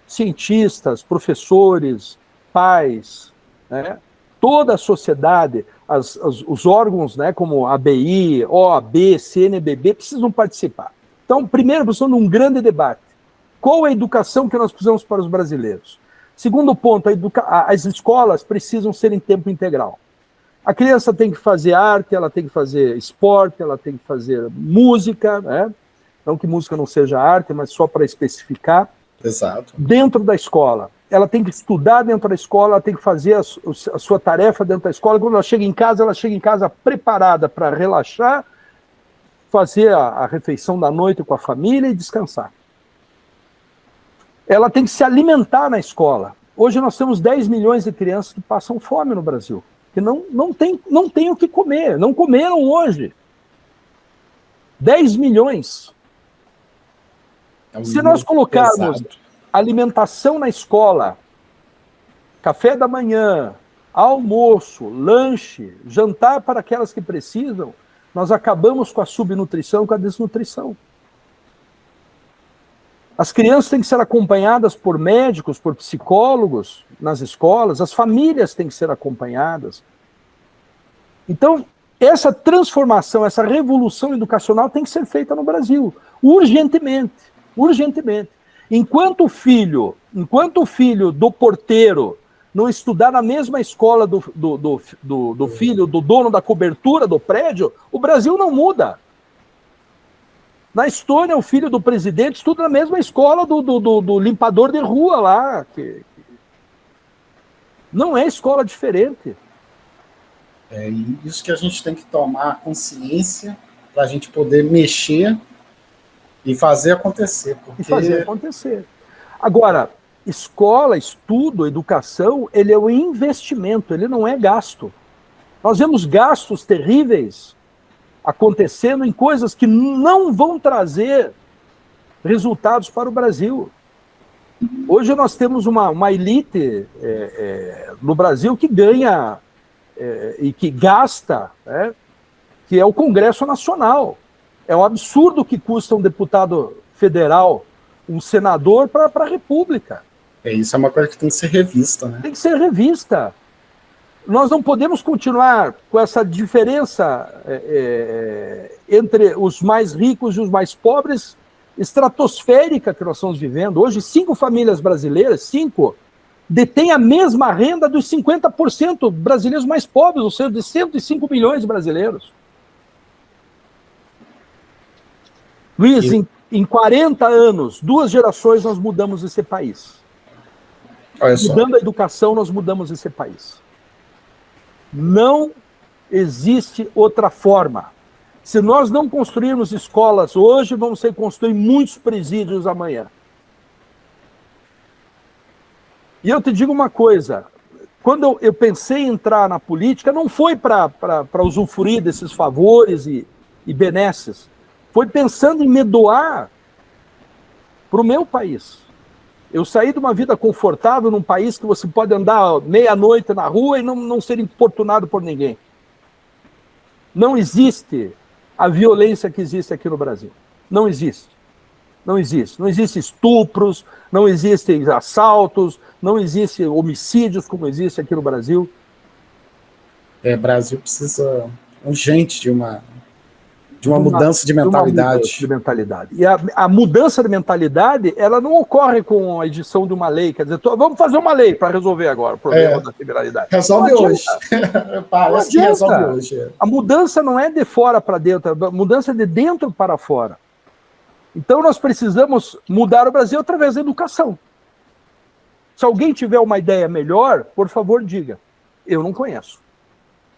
Cientistas, professores, pais, né? Toda a sociedade, os órgãos, né, como a ABI, OAB, CNBB, precisam participar. Então, primeiro, precisamos de um grande debate. Qual é a educação que nós precisamos para os brasileiros? Segundo ponto, as escolas precisam ser em tempo integral. A criança tem que fazer arte, ela tem que fazer esporte, ela tem que fazer música, né? Não que música não seja arte, mas só para especificar. Exato. Dentro da escola. Ela tem que estudar dentro da escola, ela tem que fazer a sua tarefa dentro da escola. Quando ela chega em casa preparada para relaxar, fazer a refeição da noite com a família e descansar. Ela tem que se alimentar na escola. Hoje nós temos 10 milhões de crianças que passam fome no Brasil, que não tem o que comer, não comeram hoje. 10 milhões. Se nós colocarmos pesado. Alimentação na escola, café da manhã, almoço, lanche, jantar para aquelas que precisam, nós acabamos com a subnutrição, com a desnutrição. As crianças têm que ser acompanhadas por médicos, por psicólogos nas escolas, as famílias têm que ser acompanhadas. Então, essa transformação, essa revolução educacional tem que ser feita no Brasil, urgentemente, urgentemente. Enquanto o filho do porteiro não estudar na mesma escola do filho do dono da cobertura do prédio, o Brasil não muda. Na Estônia, o filho do presidente estuda na mesma escola do limpador de rua lá. Não é escola diferente. É isso que a gente tem que tomar consciência para a gente poder mexer e fazer acontecer. E fazer acontecer. Agora, escola, estudo, educação, ele é um investimento, ele não é gasto. Nós vemos gastos terríveis acontecendo em coisas que não vão trazer resultados para o Brasil. Hoje nós temos uma elite no Brasil que ganha e que gasta, né, que é o Congresso Nacional. É um absurdo que custa um deputado federal, um senador para a República. Isso é uma coisa que tem que ser revista, né? Tem que ser revista. Nós não podemos continuar com essa diferença entre os mais ricos e os mais pobres, estratosférica que nós estamos vivendo. Hoje, 5 famílias brasileiras, 5, detêm a mesma renda dos 50% brasileiros mais pobres, ou seja, de 105 milhões de brasileiros. Luiz, em 40 anos, 2 gerações, nós mudamos esse país. Olha só. Mudando a educação, nós mudamos esse país. Não existe outra forma. Se nós não construirmos escolas hoje, vamos ter que construir muitos presídios amanhã. E eu te digo uma coisa, quando eu pensei em entrar na política, não foi para usufruir desses favores e benesses, foi pensando em me doar para o meu país. Eu saí de uma vida confortável num país que você pode andar meia-noite na rua e não ser importunado por ninguém. Não existe a violência que existe aqui no Brasil. Não existe. Não existe. Não existem estupros, não existem assaltos, não existem homicídios como existe aqui no Brasil. O Brasil precisa urgente de uma mudança de mentalidade. E a mudança de mentalidade, ela não ocorre com a edição de uma lei. Quer dizer, vamos fazer uma lei para resolver agora o problema da criminalidade. Resolve hoje. Parece que resolve hoje. A mudança não é de fora para dentro, a mudança é de dentro para fora. Então nós precisamos mudar o Brasil através da educação. Se alguém tiver uma ideia melhor, por favor, diga. Eu não conheço.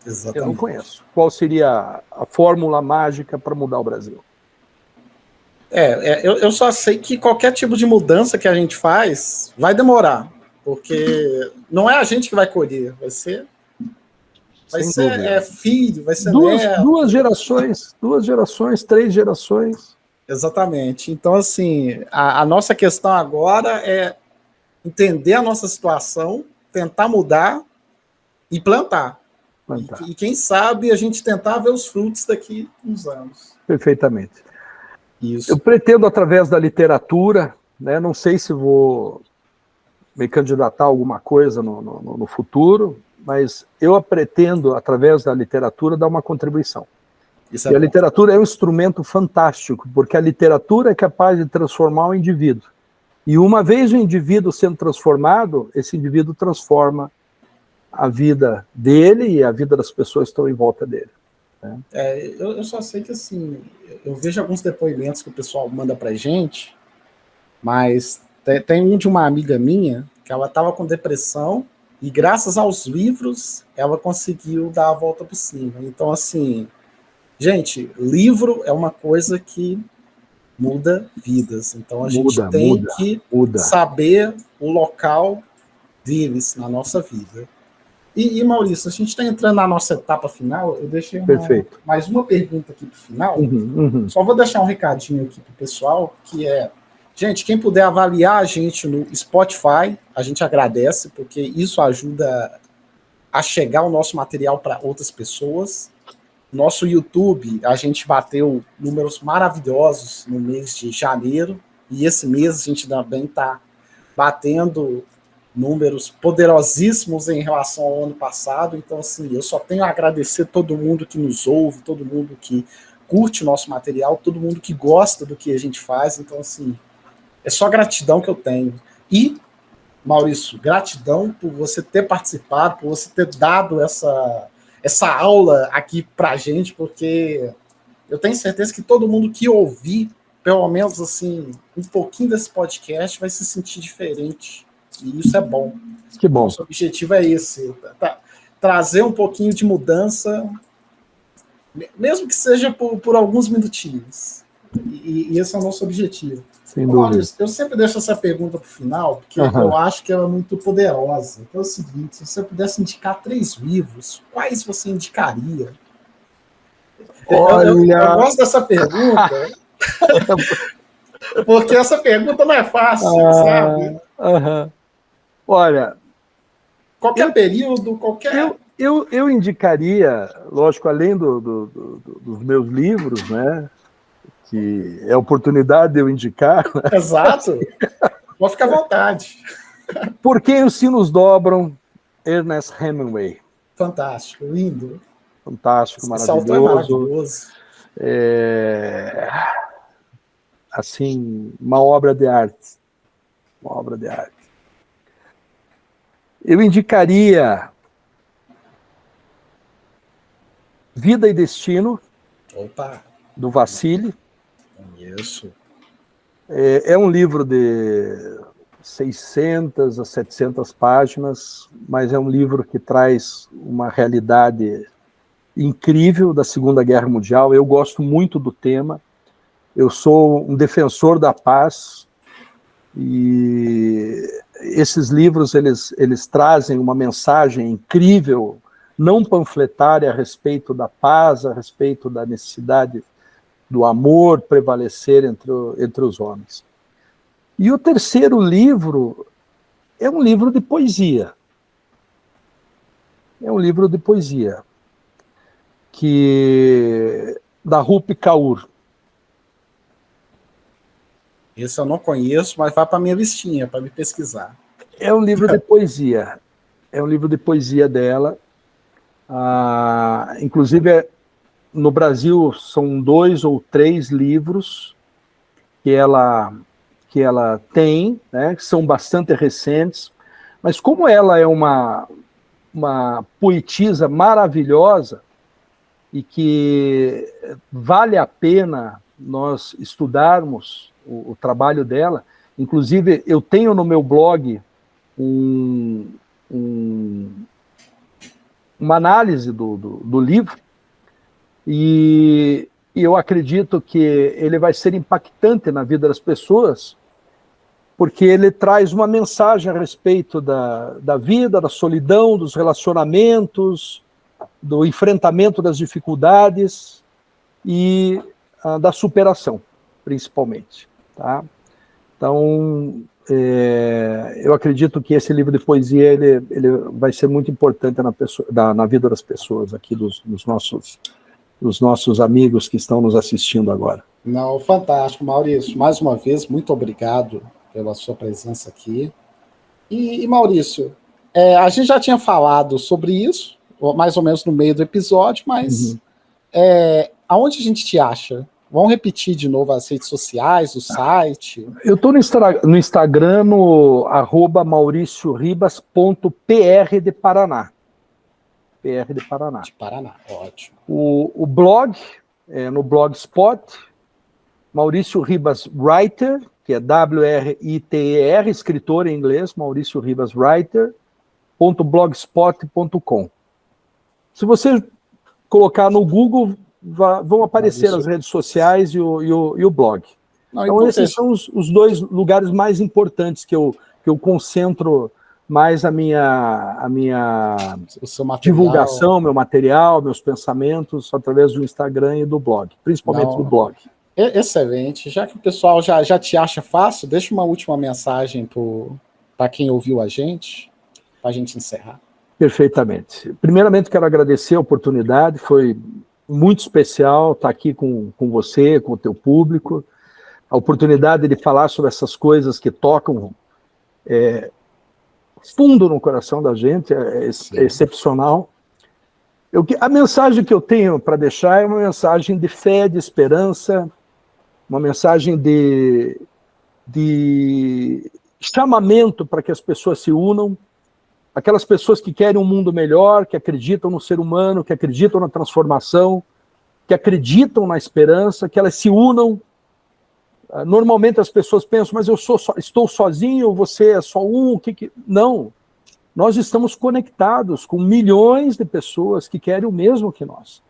Exatamente. Eu não conheço. Qual seria a fórmula mágica para mudar o Brasil? Eu só sei que qualquer tipo de mudança que a gente faz vai demorar, porque não é a gente que vai colher, vai ser filho, vai ser neto. 2 gerações, 3 gerações. Exatamente. Então, assim, a nossa questão agora é entender a nossa situação, tentar mudar e plantar. E quem sabe a gente tentar ver os frutos daqui a uns anos. Perfeitamente. Isso. Eu pretendo, através da literatura, né, não sei se vou me candidatar a alguma coisa no futuro, mas eu pretendo, através da literatura, dar uma contribuição. E a literatura é um instrumento fantástico, porque a literatura é capaz de transformar o indivíduo. E uma vez o indivíduo sendo transformado, esse indivíduo transforma a vida dele e a vida das pessoas que estão em volta dele. Né? Eu só sei que, assim, eu vejo alguns depoimentos que o pessoal manda pra gente, mas tem um de uma amiga minha que ela estava com depressão e, graças aos livros, ela conseguiu dar a volta por cima. Então, assim, gente, livro é uma coisa que muda vidas. Então, a gente tem que saber o local deles na nossa vida. E Maurício, a gente está entrando na nossa etapa final. Eu deixei mais uma pergunta aqui para o final. Só vou deixar um recadinho aqui para o pessoal, que é, gente, quem puder avaliar a gente no Spotify, a gente agradece, porque isso ajuda a chegar o nosso material para outras pessoas. Nosso YouTube, a gente bateu números maravilhosos no mês de janeiro, e esse mês a gente também está batendo números poderosíssimos em relação ao ano passado. Então, assim, eu só tenho a agradecer todo mundo que nos ouve, todo mundo que curte o nosso material, todo mundo que gosta do que a gente faz. Então, assim, é só gratidão que eu tenho. E, Maurício, gratidão por você ter participado, por você ter dado essa aula aqui pra gente, porque eu tenho certeza que todo mundo que ouvir, pelo menos, assim, um pouquinho desse podcast vai se sentir diferente. E isso é bom. Que bom. Nosso objetivo é esse, trazer um pouquinho de mudança, mesmo que seja por alguns minutinhos. E esse é o nosso objetivo. Sem dúvida. Olha, eu sempre deixo essa pergunta para o final, porque eu acho que ela é muito poderosa. Então é o seguinte, se você pudesse indicar 3 livros, quais você indicaria? Olha... Eu gosto dessa pergunta, porque essa pergunta não é fácil, sabe? Olha, qualquer período, qualquer... Eu indicaria, lógico, além dos meus livros, né, que é a oportunidade de eu indicar. Né? Exato. Pode ficar à vontade. Por Quem os Sinos Dobram, Ernest Hemingway. Fantástico, lindo. Fantástico, maravilhoso. É maravilhoso. Assim, uma obra de arte. Uma obra de arte. Eu indicaria Vida e Destino, do Vassili. Isso. É um livro de 600 a 700 páginas, mas é um livro que traz uma realidade incrível da Segunda Guerra Mundial. Eu gosto muito do tema. Eu sou um defensor da paz e esses livros eles trazem uma mensagem incrível, não panfletária, a respeito da paz, a respeito da necessidade do amor prevalecer entre os homens. E o terceiro livro é um livro de poesia. É um livro de poesia da Rupi Kaur. Esse eu não conheço, mas vai para minha listinha, para me pesquisar. É um livro de poesia. É um livro de poesia dela. Inclusive, no Brasil, são 2 ou 3 livros que ela tem, né, que são bastante recentes. Mas como ela é uma poetisa maravilhosa e que vale a pena nós estudarmos o trabalho dela. Inclusive, eu tenho no meu blog uma análise do livro, e eu acredito que ele vai ser impactante na vida das pessoas, porque ele traz uma mensagem a respeito da vida, da solidão, dos relacionamentos, do enfrentamento das dificuldades e da superação, principalmente. Tá? Então, eu acredito que esse livro de poesia ele vai ser muito importante na vida das pessoas, aqui dos nossos amigos que estão nos assistindo agora. Não, fantástico, Maurício. Mais uma vez, muito obrigado pela sua presença aqui. E Maurício, a gente já tinha falado sobre isso, mais ou menos no meio do episódio, mas aonde a gente te acha? Vamos repetir de novo as redes sociais, o site? Eu estou no Instagram, no @mauricioribas.pr de Paraná. PR de Paraná. De Paraná, ótimo. O blog, no Blogspot, Maurício Ribas Writer, que é W-R-I-T-E-R, escritor em inglês, Maurício Ribas Writer.blogspot.com. Se você colocar no Google, vão aparecer as redes sociais e o blog. Não, então, esses são os dois lugares mais importantes que eu concentro mais a minha divulgação, meu material, meus pensamentos, através do Instagram e do blog, principalmente do blog. Excelente. Já que o pessoal já te acha fácil, deixa uma última mensagem para quem ouviu a gente, para a gente encerrar. Perfeitamente. Primeiramente, quero agradecer a oportunidade, foi muito especial estar aqui com você, com o teu público, a oportunidade de falar sobre essas coisas que tocam fundo no coração da gente, é excepcional. A mensagem que eu tenho para deixar é uma mensagem de fé, de esperança, uma mensagem de chamamento para que as pessoas se unam, aquelas pessoas que querem um mundo melhor, que acreditam no ser humano, que acreditam na transformação, que acreditam na esperança, que elas se unam. Normalmente as pessoas pensam, mas eu estou sozinho, você é só um, Não, nós estamos conectados com milhões de pessoas que querem o mesmo que nós.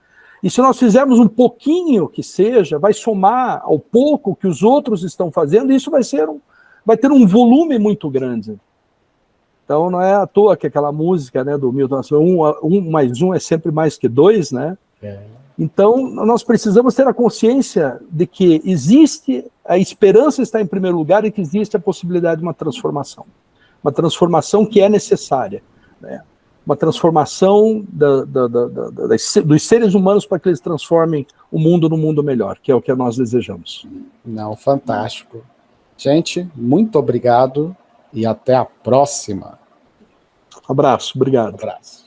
E se nós fizermos um pouquinho que seja, vai somar ao pouco que os outros estão fazendo, e isso vai ter um volume muito grande. Então não é à toa que aquela música, né, do Milton, um mais um é sempre mais que dois, né? Então nós precisamos ter a consciência de que existe, a esperança está em primeiro lugar e que existe a possibilidade de uma transformação que é necessária, né? Uma transformação dos seres humanos para que eles transformem o mundo num mundo melhor, que é o que nós desejamos. Não, fantástico. Gente, muito obrigado e até a próxima. Abraço, obrigado. Abraço.